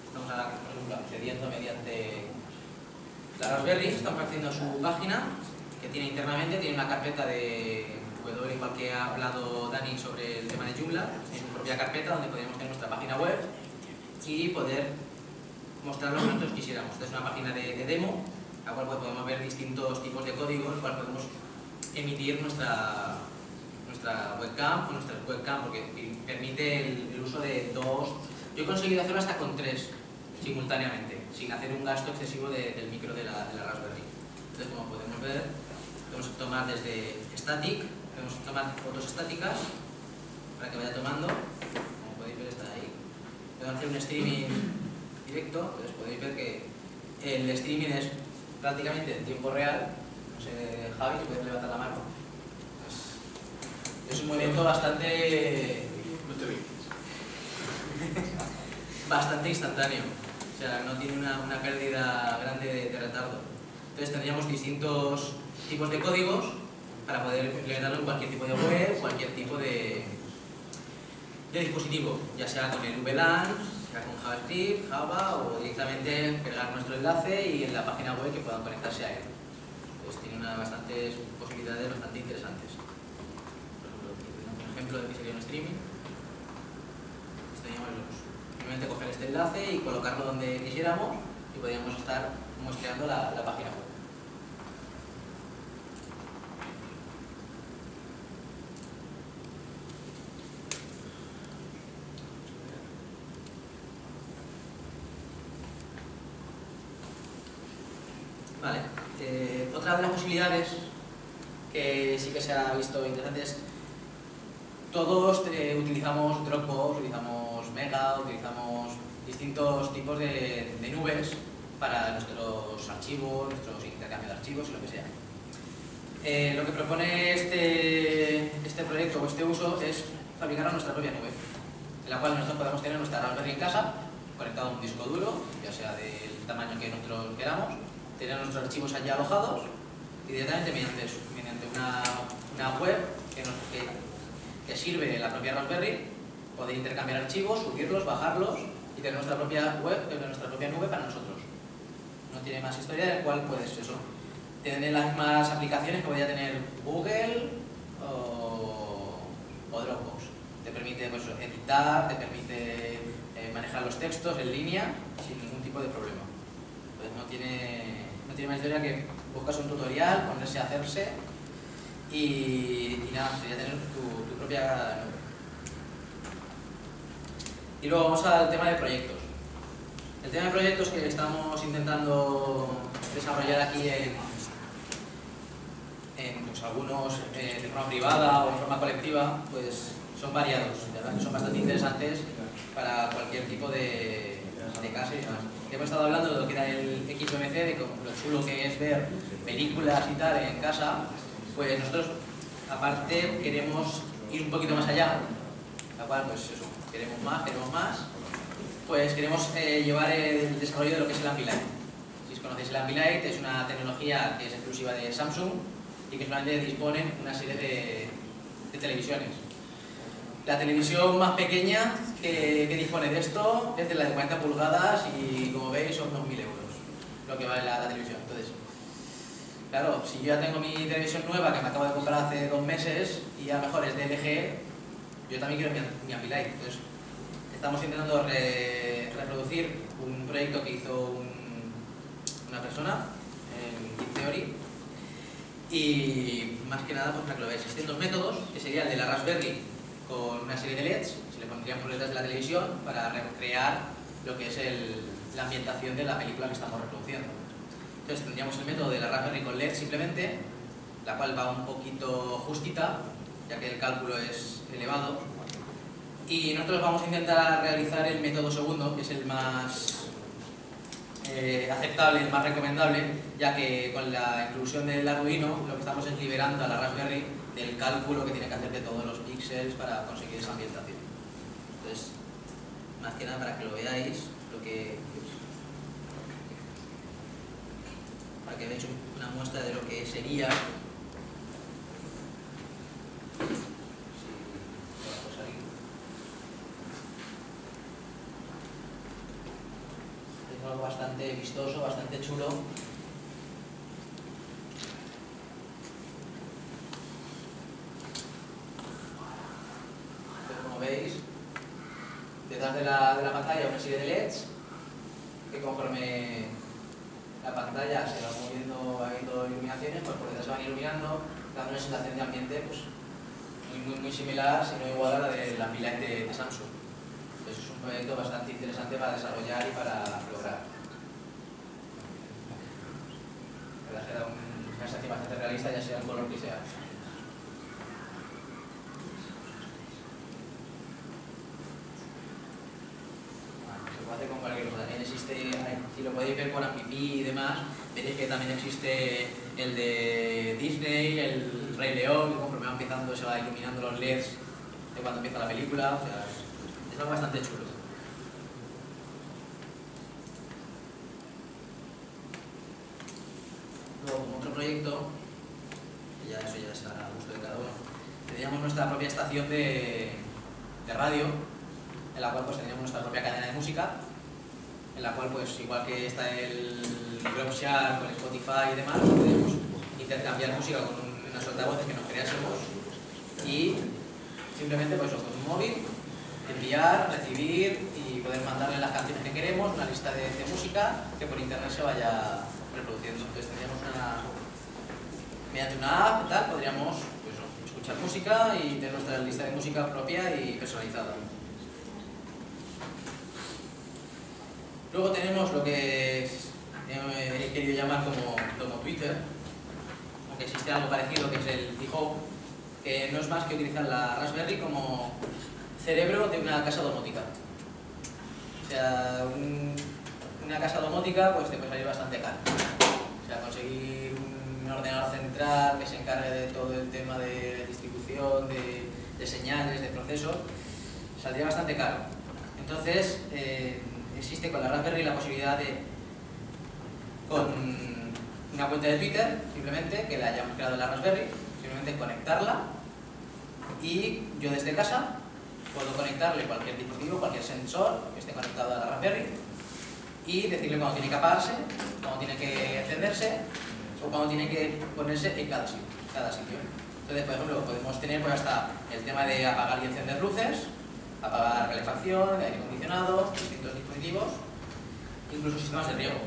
estamos ahora, por ejemplo, accediendo mediante la Raspberry, estamos accediendo a su página que tiene internamente, tiene una carpeta de W, igual que ha hablado Dani sobre el tema de Joomla, tiene su propia carpeta donde podemos tener nuestra página web y poder mostrar lo que nosotros quisiéramos. Esta es una página de demo, la cual podemos ver distintos tipos de códigos, la cual podemos emitir nuestra webcam o nuestra webcam, porque permite el uso de dos. Yo he conseguido hacerlo hasta con 3 simultáneamente, sin hacer un gasto excesivo del micro de la Raspberry. Entonces, como podemos ver, podemos tomar desde static, podemos tomar fotos estáticas para que vaya tomando. Como podéis ver, está ahí. Podemos hacer un streaming directo, entonces podéis ver que el streaming es prácticamente en tiempo real. No sé, Javi, si puedes levantar la mano. Es un movimiento bastante instantáneo, o sea, no tiene una pérdida grande de retardo. Entonces tendríamos distintos tipos de códigos para poder implementarlo en cualquier tipo de web, cualquier tipo de dispositivo, ya sea con el VLAN, sea con JavaScript, Java o directamente pegar nuestro enlace y en la página web que puedan conectarse a él. Pues tiene bastantes posibilidades bastante interesantes. Por ejemplo, de que sería un streaming. Simplemente coger este enlace y colocarlo donde quisiéramos y podríamos estar muestreando la página web. Vale. Otra de las posibilidades que sí que se ha visto interesante es todos utilizamos Dropbox, utilizamos Mega, utilizamos distintos tipos de nubes para nuestros archivos, nuestros intercambios de archivos y lo que sea. Lo que propone este proyecto o este uso es fabricar nuestra propia nube, en la cual nosotros podemos tener nuestra Raspberry en casa, conectado a un disco duro, ya sea del tamaño que nosotros queramos, tener nuestros archivos allí alojados y directamente mediante una web que sirve la propia Raspberry, poder intercambiar archivos, subirlos, bajarlos y tener nuestra propia web, nuestra propia nube para nosotros. No tiene más historia, del cual puedes tener las mismas aplicaciones que podría tener Google o Dropbox. Te permite editar, te permite manejar los textos en línea sin ningún tipo de problema. Pues no tiene más historia que buscas un tutorial, ponerse a hacerse y nada, sería tener tu propia nube. Y luego vamos al tema de proyectos. El tema de proyectos que estamos intentando desarrollar aquí en pues, algunos de forma privada o de forma colectiva, pues son variados, ¿verdad? Que son bastante interesantes para cualquier tipo de casa y demás. Hemos estado hablando de lo que era el XBMC, de lo chulo que es ver películas y tal en casa. Pues nosotros, aparte, queremos ir un poquito más allá, la cual, pues eso, queremos más, pues queremos llevar el desarrollo de lo que es el Ambilight. Si os conocéis el Ambilight, es una tecnología que es exclusiva de Samsung y que solamente disponen una serie de televisiones. La televisión más pequeña que dispone de esto es de la de 40 pulgadas y, como veis, son unos 1.000 euros lo que vale la televisión. Entonces, claro, si yo ya tengo mi televisión nueva que me acabo de comprar hace 2 meses y a lo mejor es de LG, yo también quiero mi Ambilight. Entonces, estamos intentando reproducir un proyecto que hizo una persona en Geek Theory y más que nada, pues para que lo veáis, existen 2 métodos, que sería el de la Raspberry con una serie de LEDs, se le pondrían por detrás de la televisión para recrear lo que es la ambientación de la película que estamos reproduciendo. Entonces tendríamos el método de la Raspberry con LED simplemente, la cual va un poquito justita, ya que el cálculo es elevado. Y nosotros vamos a intentar realizar el método segundo, que es el más aceptable, el más recomendable, ya que con la inclusión del Arduino lo que estamos es liberando a la Raspberry del cálculo que tiene que hacer de todos los píxeles para conseguir esa ambientación. Entonces, más que nada para que lo veáis, para que veáis una muestra de lo que sería. Es algo bastante vistoso, bastante chulo. Veis, detrás de la pantalla una serie de LEDs que conforme la pantalla se va moviendo, va habiendo iluminaciones, pues por detrás se van iluminando, dando una sensación de ambiente pues, muy similar, si no igual a la del Ambilight de Samsung. Entonces es un proyecto bastante interesante para desarrollar y para lograr. La verdad es que da una sensación bastante realista, ya sea el color que sea. Con cualquier cosa. También existe, si lo podéis ver con Amplifi y demás, veréis que también existe el de Disney, el Rey León, conforme va empezando se va iluminando los LEDs de cuando empieza la película, o sea, es algo bastante chulo. Luego, como otro proyecto, que ya eso ya es a gusto de cada uno, teníamos nuestra propia estación de radio, en la cual pues teníamos nuestra propia cadena de música, en la cual pues igual que está el Dropshare con Spotify y demás, podemos intercambiar música con unas altavoces que nos creásemos y simplemente pues con un móvil enviar, recibir y poder mandarle las canciones que queremos, una lista de música que por internet se vaya reproduciendo. Entonces tendríamos mediante una app tal, podríamos pues, escuchar música y tener nuestra lista de música propia y personalizada. Luego tenemos lo que he querido llamar como Twitter, aunque existe algo parecido que es el T-Hub, que no es más que utilizar la Raspberry como cerebro de una casa domótica. O sea, una casa domótica pues te puede salir bastante caro. O sea, conseguir un ordenador central que se encargue de todo el tema de distribución, de señales, de procesos, saldría bastante caro. Entonces, existe con la Raspberry la posibilidad de, con una cuenta de Twitter, simplemente, que la hayamos creado en la Raspberry, simplemente conectarla y yo desde casa puedo conectarle cualquier dispositivo, cualquier sensor que esté conectado a la Raspberry y decirle cuándo tiene que apagarse, cuándo tiene que encenderse o cuándo tiene que ponerse en cada sitio. Entonces, por ejemplo, podemos tener pues, hasta el tema de apagar y encender luces, apagar calefacción, aire acondicionado, distintos dispositivos, incluso sistemas de riego.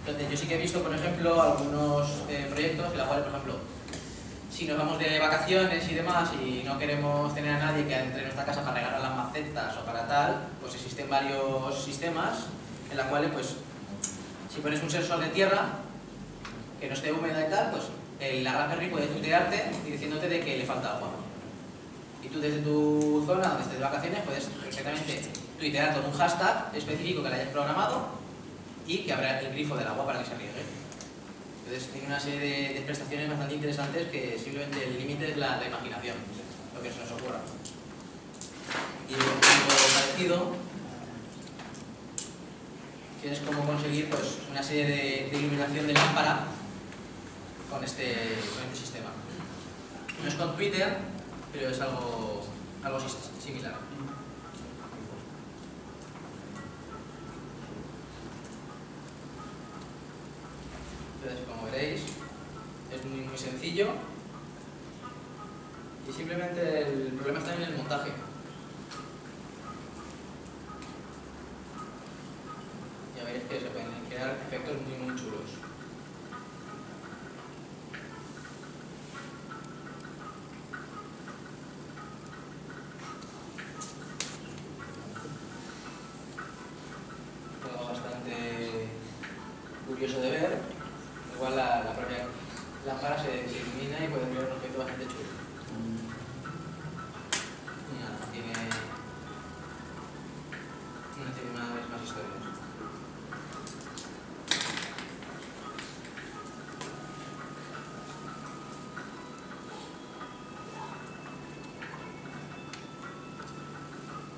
Entonces, yo sí que he visto, por ejemplo, algunos proyectos en los cuales, por ejemplo, si nos vamos de vacaciones y demás y no queremos tener a nadie que entre en nuestra casa para regar las macetas o para tal, pues existen varios sistemas en los cuales, pues, si pones un sensor de tierra que no esté húmeda y tal, pues la Raspberry puede tutearte y diciéndote de que le falta agua. Y tú desde tu zona donde estés de vacaciones puedes perfectamente tuitear con un hashtag específico que le hayas programado y que abra el grifo del agua para que se riegue. Entonces tiene una serie de prestaciones bastante interesantes que simplemente el límite es la imaginación, lo que se nos ocurra. Y algo parecido, que es cómo conseguir pues, una serie de iluminación de lámpara con este sistema. No es con Twitter, pero es algo similar. Entonces, como veréis, es muy sencillo y simplemente el problema está en el montaje. Ya veréis que se pueden crear efectos muy chulos. Algo bastante curioso de ver. Igual la propia lámpara se ilumina y puede ver un efecto bastante chulo. Y nada, tiene una vez más historias.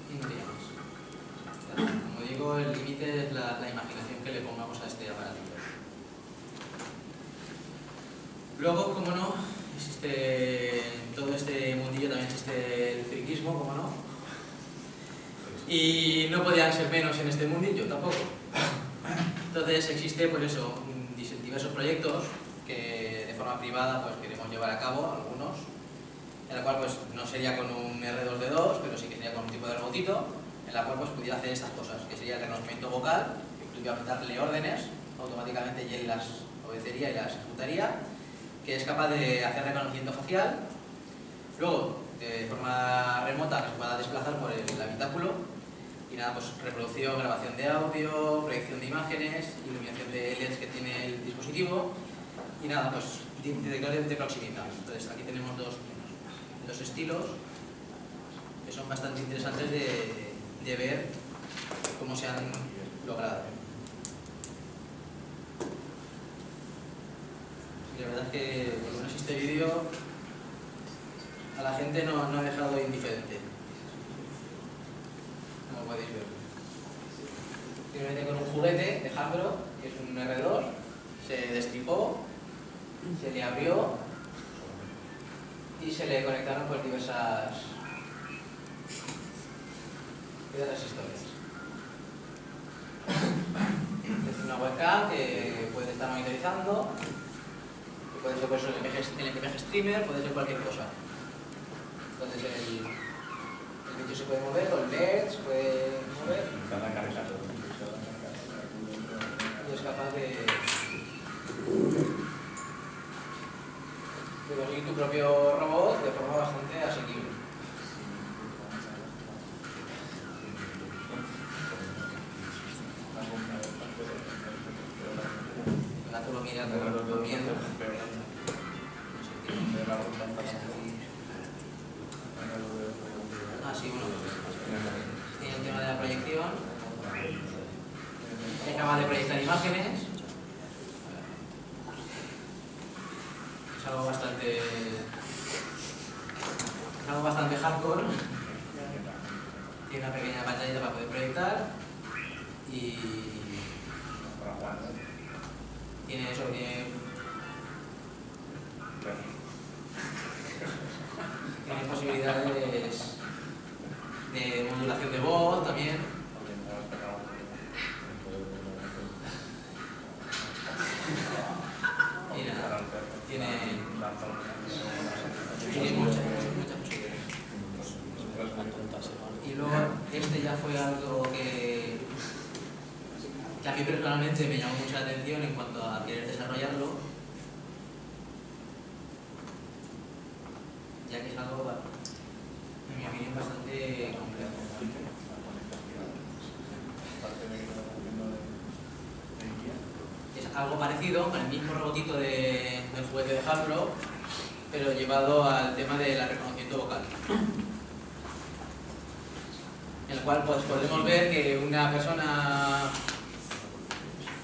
Y no diría más. Como digo, el límite es la imaginación que le pongamos a este aparatito. Luego, como no, existe en todo este mundillo también existe el friquismo, como no. Y no podían ser menos en este mundillo tampoco. Entonces existe pues eso, diversos proyectos que de forma privada pues queremos llevar a cabo, algunos, en la cual pues no sería con un R2D2, pero sí que sería con un tipo de robotito, en la cual pues pudiera hacer estas cosas, que sería el reconocimiento vocal, que tú ibas a darle órdenes, automáticamente y él las obedecería y las ejecutaría, que es capaz de hacer reconocimiento facial, luego de forma remota que se pueda desplazar por el habitáculo y nada, pues reproducción, grabación de audio, proyección de imágenes, iluminación de LEDs que tiene el dispositivo y nada, pues detectores de proximidad. Entonces aquí tenemos dos estilos que son bastante interesantes de ver cómo se han logrado. Y la verdad es que por lo menos este vídeo a la gente no ha dejado indiferente. Como podéis ver. Simplemente con un juguete de Hasbro, que es un R2, se destripó, se le abrió y se le conectaron pues diversas historias. Es una webcam que puede estar monitorizando, que puede ser pues, el MPG streamer, puede ser cualquier cosa. Entonces el bicho se puede mover, los LEDs se puede mover y es capaz de conseguir tu propio robot de forma bastante asequible. La tú lo miras, lo viendo. Ah, sí, bueno. Tiene el tema de la proyección. Es capaz de proyectar imágenes. Es algo bastante hardcore. Tiene una pequeña pantallita para poder proyectar y tiene posibilidades de modulación de voz también. Y nada, tiene muchas posibilidades. Y luego este ya fue algo que a mí personalmente me llamó mucha atención en cuanto a querer desarrollarlo, ya que es algo, en mi opinión, bastante complejo. Es algo parecido, con el mismo robotito del juguete de Hasbro, pero llevado al tema del reconocimiento vocal. En el cual pues, podemos ver que una persona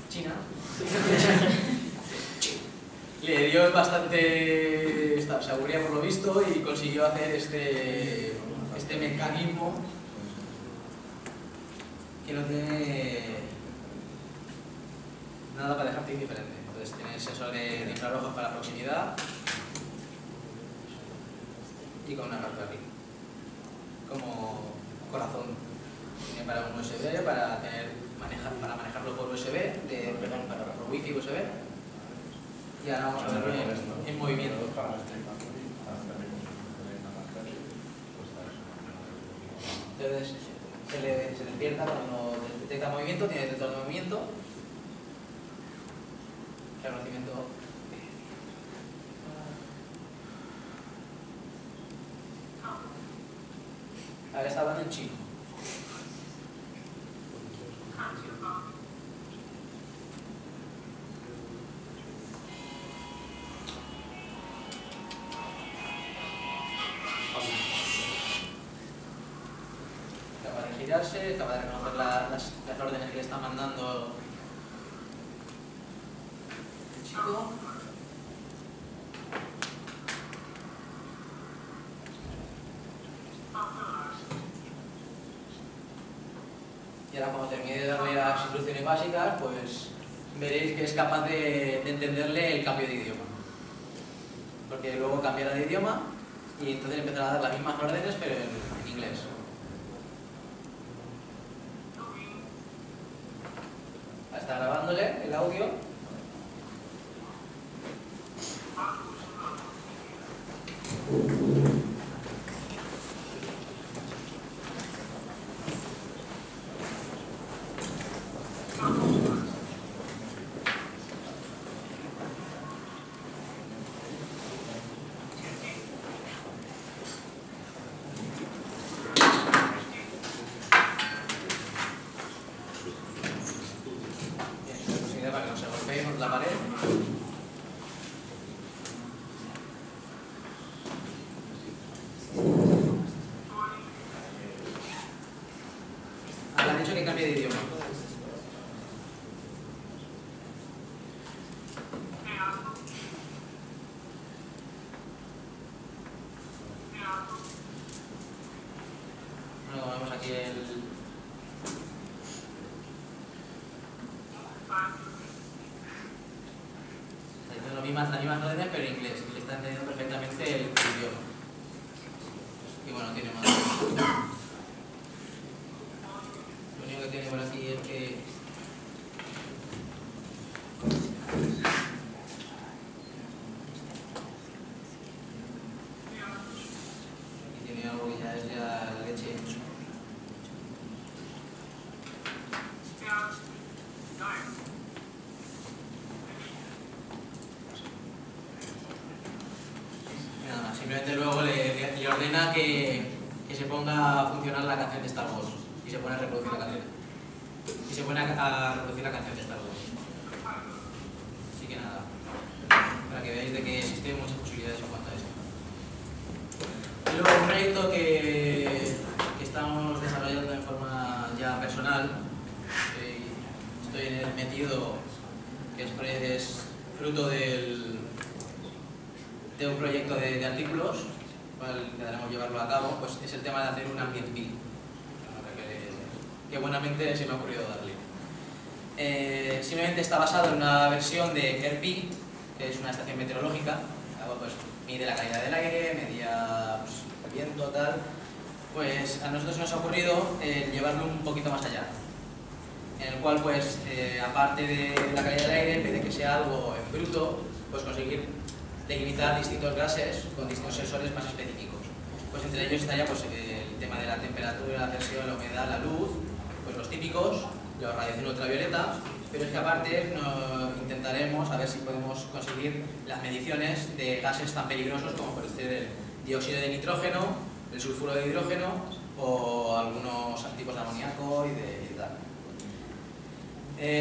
china le dio bastante, se aburría por lo visto y consiguió hacer este mecanismo que no tiene nada para dejarte indiferente. Entonces tiene sensor de infrarrojos para proximidad y con una Raspberry como corazón. Tiene para un USB, para manejarlo por USB, por Wi-Fi USB. Y ahora vamos a verlo en movimiento. Entonces se despierta cuando detecta movimiento, tiene detector de movimiento. Reconocimiento. Ahora está hablando en chino. Capaz de girarse, capaz de reconocer las órdenes que le está mandando el chico. Y ahora cuando termine de darle las instrucciones básicas, pues veréis que es capaz de entenderle el cambio de idioma. Porque luego cambiará de idioma y entonces empezará a dar las mismas órdenes pero en inglés. Está grabándole el audio. Para que no se golpee contra la pared. Ahora han dicho que cambie de idioma. las mismas órdenes, pero en inglés, y le está entendiendo perfectamente el idioma. Y bueno, tiene más. Lo único que tiene por aquí es que aquí tiene algo que ya es ya la leche. Nada más, simplemente luego le ordena que se ponga a funcionar la canción de Star Wars y se pone a reproducir la canción. Y se pone a reproducir la canción de Star Wars. Así que nada, para que veáis de que existen muchas posibilidades en cuanto a esto. Y luego un proyecto que estamos desarrollando de forma ya personal, estoy en el metido, que es fruto de un proyecto de artículos, cual intentaremos llevarlo a cabo, pues es el tema de hacer un ambient build, que buenamente se me ha ocurrido darle. Simplemente está basado en una versión de AirP, que es una estación meteorológica, pues mide la calidad del aire, medía pues, el viento, tal. Pues a nosotros nos ha ocurrido llevarlo un poquito más allá, en el cual, pues, aparte de la calidad del aire, en vez de que sea algo en bruto, pues conseguir delimitar distintos gases con distintos sensores más específicos. Pues entre ellos estaría pues, el tema de la temperatura, la presión, la humedad, la luz, pues los típicos, la radiación ultravioleta, pero es que aparte intentaremos a ver si podemos conseguir las mediciones de gases tan peligrosos como puede ser el dióxido de nitrógeno, el sulfuro de hidrógeno o algunos tipos de amoníaco y tal.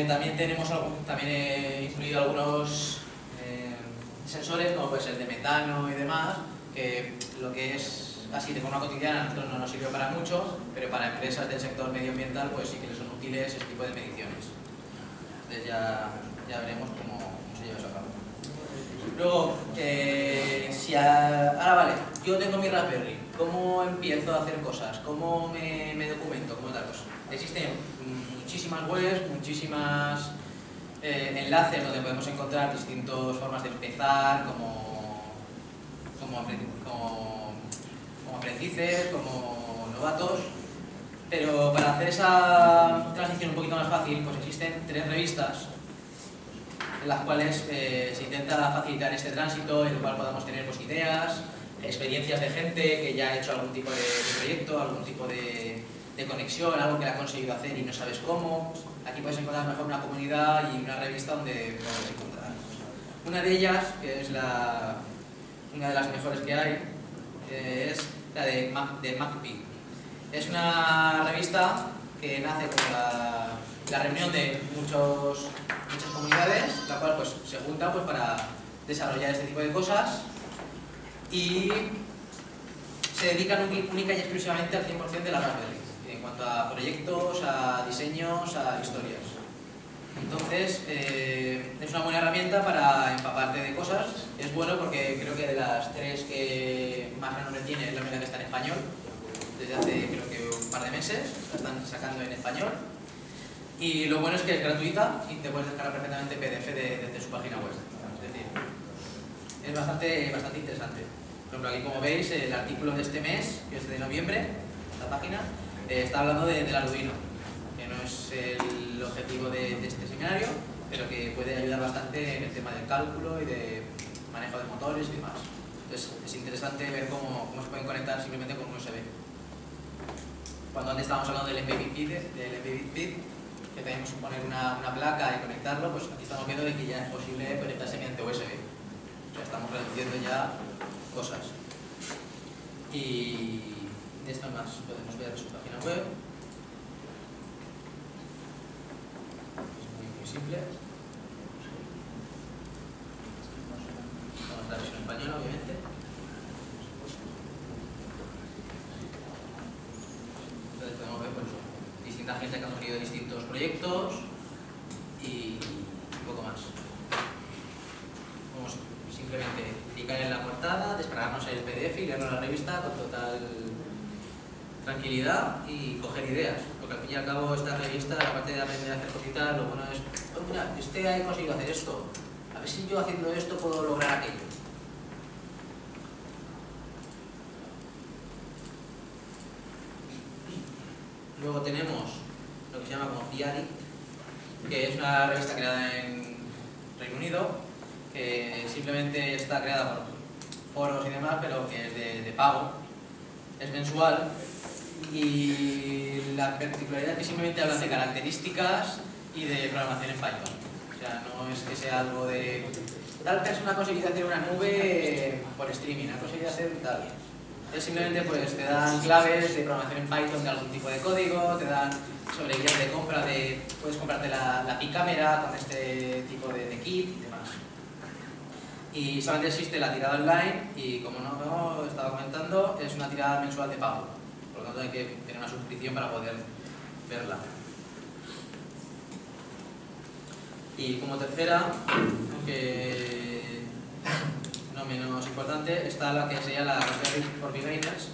También he incluido algunos sensores, como puede ser el de metano y demás, que lo que es así de forma cotidiana a nosotros no nos sirve para mucho, pero para empresas del sector medioambiental pues sí que les son útiles este tipo de mediciones. Entonces ya veremos cómo se lleva eso a cabo. Luego, ahora vale, yo tengo mi Raspberry, ¿cómo empiezo a hacer cosas? ¿Cómo me documento? ¿Cómo tal cosa? Existen muchísimas webs, muchísimas enlaces donde podemos encontrar distintas formas de empezar, como aprendices, como novatos, pero para hacer esa transición un poquito más fácil, pues existen 3 revistas en las cuales se intenta facilitar este tránsito, en el cual podamos tener pues, ideas, experiencias de gente que ya ha hecho algún tipo de proyecto, algún tipo de conexión, algo que ha conseguido hacer y no sabes cómo. Aquí puedes encontrar mejor una comunidad y una revista donde puedes encontrar. Una de ellas, que es una de las mejores que hay, es la de MacPi. Es una revista que nace como la reunión de muchas comunidades, la cual pues, se junta pues, para desarrollar este tipo de cosas y se dedican única y exclusivamente al 100% de la Raspberry, en cuanto a proyectos, a diseños, a historias. Entonces, es una buena herramienta para empaparte de cosas. Es bueno porque creo que de las 3 que más renombre tiene es la única que está en español. Desde hace creo que un par de meses la están sacando en español. Y lo bueno es que es gratuita y te puedes descargar perfectamente PDF desde su página web. Es decir, es bastante interesante. Por ejemplo, aquí como veis, el artículo de este mes, que es de noviembre, esta página, está hablando del Arduino, que no es el objetivo de este seminario, pero que puede ayudar bastante en el tema del cálculo y de manejo de motores y demás. Entonces es interesante ver cómo se pueden conectar simplemente con un USB. Cuando antes estábamos hablando del Embedded Bit, que teníamos que poner una placa y conectarlo, pues aquí estamos viendo de que ya es posible conectarse mediante USB. O sea, estamos reduciendo ya cosas. Y de esto más podemos ver su página web. Es muy simple. Vamos a la versión española, obviamente. Entonces podemos ver pues, distinta gente que ha conseguido distintos proyectos y un poco más. Vamos simplemente clicar en la portada, descargarnos el PDF y leernos la revista con total tranquilidad y coger ideas, porque al fin y al cabo esta revista, aparte de aprender a hacer cositas, lo bueno es, oh, mira, ha conseguido hacer esto, A ver si yo haciendo esto puedo lograr aquello. Luego tenemos lo que se llama como Diary, que es una revista creada en Reino Unido, que simplemente está creada por foros y demás, pero que es de pago, es mensual, y la particularidad es que simplemente hablan de características y de programación en Python. O sea, no es que sea algo de tal persona ha conseguido hacer una nube por streaming, ha conseguido hacer tal. Es simplemente pues te dan claves de programación en Python de algún tipo de código, te dan sobre guías de compra de puedes comprarte la picámara con este tipo de kit y demás. Y solamente existe la tirada online y como no estaba comentando, es una tirada mensual de pago. Por lo tanto hay que tener una suscripción para poder verla. Y como tercera, aunque no menos importante, está la que sería la Raspberry for Beginners,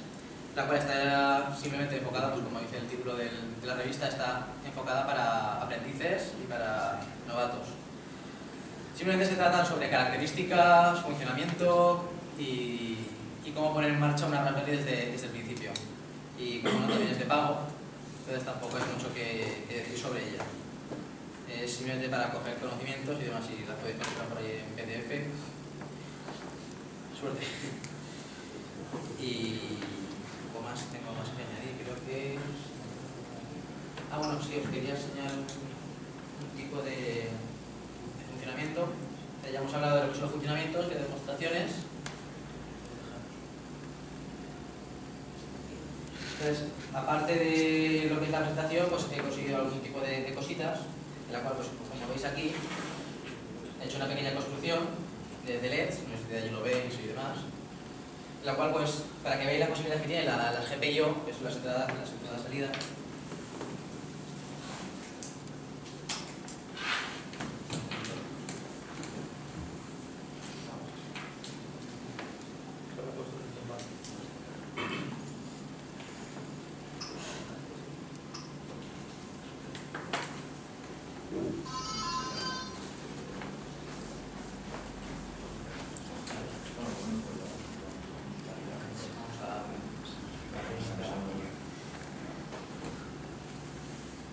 la cual está simplemente enfocada, pues como dice el título de la revista, está enfocada para aprendices y para novatos. Simplemente se trata sobre características, funcionamiento y cómo poner en marcha una Raspberry desde el principio. Y como no también es de pago, entonces tampoco hay mucho que decir sobre ella. Es simplemente para coger conocimientos y demás, y la podéis encontrar por ahí en PDF. Suerte. Y poco más tengo más que añadir, creo que... Ah, bueno, sí, os quería enseñar un tipo de funcionamiento. Ya hemos hablado de lo que son funcionamientos, de demostraciones. Entonces, aparte de lo que es la presentación, pues he conseguido algún tipo de cositas, en la cual, pues, como veis aquí, he hecho una pequeña construcción de LEDs, no sé si de allí lo veis y demás, en la cual, pues, para que veáis la posibilidad que tiene la GPIO, que son las entradas-salidas.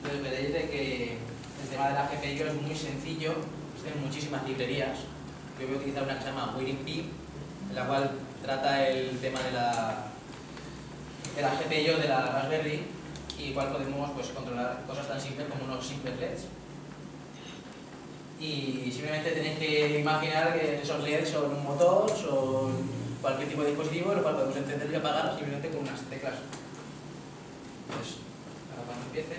Entonces veréis de que el tema de la GPIO es muy sencillo, tiene muchísimas librerías. Yo voy a utilizar una que se llama WinPip, en la cual trata el tema de la GPIO de la Raspberry, y igual podemos, pues, controlar cosas tan simples como unos simples LEDs. Y simplemente tenéis que imaginar que esos LEDs son un motor, son cualquier tipo de dispositivo, lo cual podemos encender y apagar simplemente con unas teclas. Pues, ahora cuando empiece...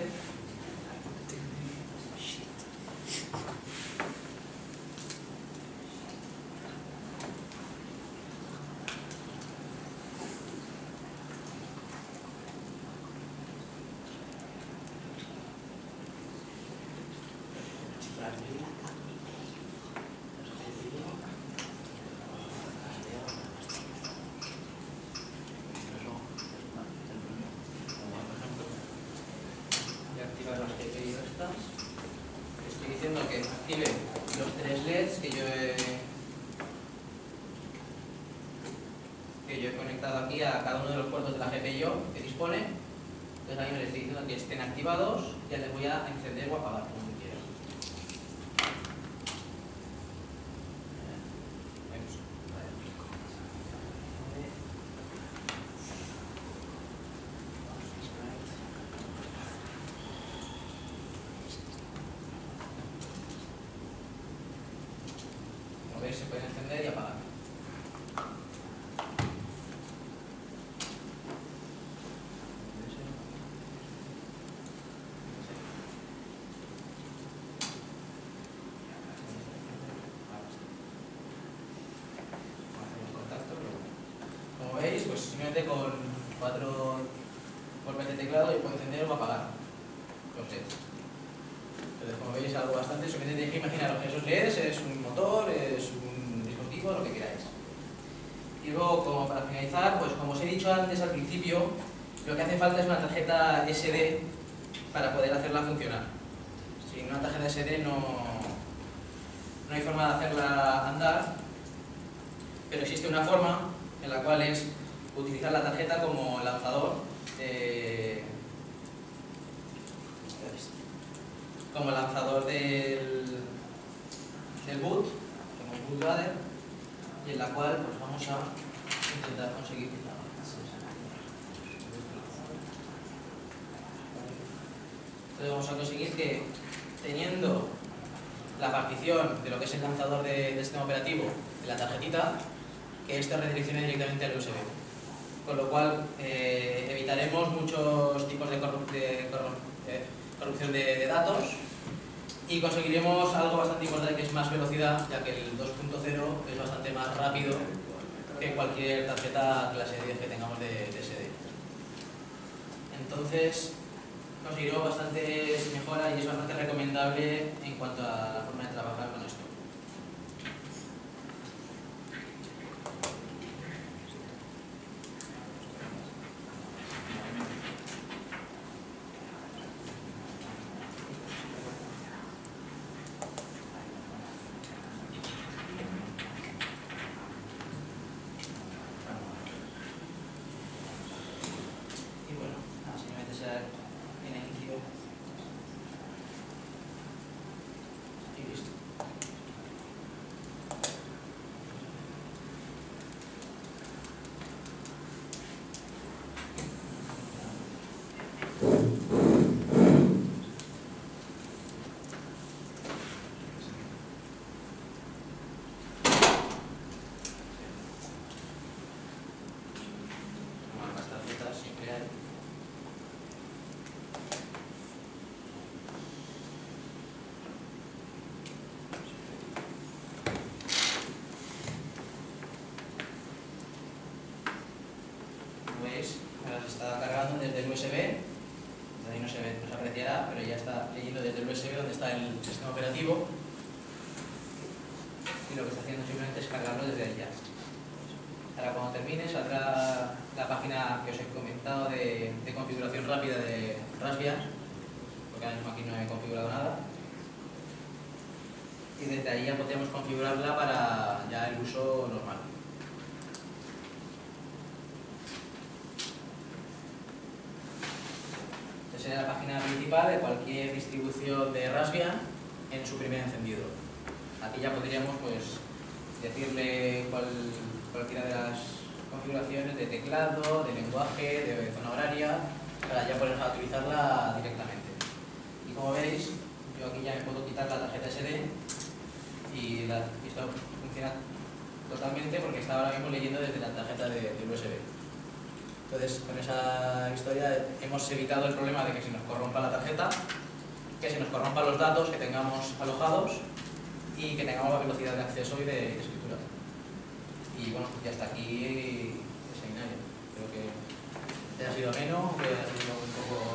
Activar las GPIO estas. Estoy diciendo que active los 3 LEDs que yo he conectado aquí a cada uno de los puertos de la GPIO que dispone. Entonces ahí me le estoy diciendo que estén activados, ya les voy a encender o apagar como quiera. Se pueden encender y apagar. Como veis, pues simplemente con 4 golpes de teclado yo puedo encender o apagar los LEDs. Entonces, como veis, es algo bastante, solamente tenéis que imaginaros que esos LEDs es un motor, es un dispositivo, lo que queráis. Y luego, como para finalizar, pues como os he dicho antes al principio, lo que hace falta es una tarjeta SD para poder hacerla funcionar. Sin una tarjeta SD no hay forma de hacerla andar, pero existe una forma en la cual es utilizar la tarjeta como lanzador del boot, como un bootloader, y en la cual pues vamos a intentar conseguir entonces vamos a conseguir que, teniendo la partición de lo que es el lanzador del sistema operativo en la tarjetita, que esto redireccione directamente al USB, con lo cual evitaremos muchos tipos de corrupción de datos y conseguiremos algo bastante importante, que es más velocidad, ya que el 2.0 es bastante más rápido que cualquier tarjeta clase 10 que tengamos de SD. Entonces conseguiremos bastantes mejoras y es bastante recomendable en cuanto a la forma de trabajar con esto. Y bueno, simplemente será en inicio y listo. Las tarjetas siempre hay. Como veis, ahora se está cargando desde el USB, desde ahí no se ve, no se apreciará, pero ya está leyendo desde el USB donde está el sistema operativo, y lo que está haciendo simplemente es cargarlo desde ahí ya. Ahora cuando termine saldrá la página que os he comentado de configuración rápida de Raspbian, porque ahora mismo aquí no he configurado nada, y desde ahí ya podemos configurarla para ya el uso normal. Esta sería la página principal de cualquier distribución de Raspbian en su primer encendido. Aquí ya podríamos pues decirle cualquiera de las configuraciones de teclado, de lenguaje, de zona horaria, para ya poder utilizarla directamente. Y como veis, yo aquí ya me puedo quitar la tarjeta SD y esto funciona totalmente porque está ahora mismo leyendo desde la tarjeta del USB. Entonces, con esa historia hemos evitado el problema de que se nos corrompa la tarjeta, que se nos corrompan los datos que tengamos alojados y que tengamos la velocidad de acceso y de escritura. Y bueno, ya hasta aquí el seminario. Creo que ha sido ameno, que ha sido un poco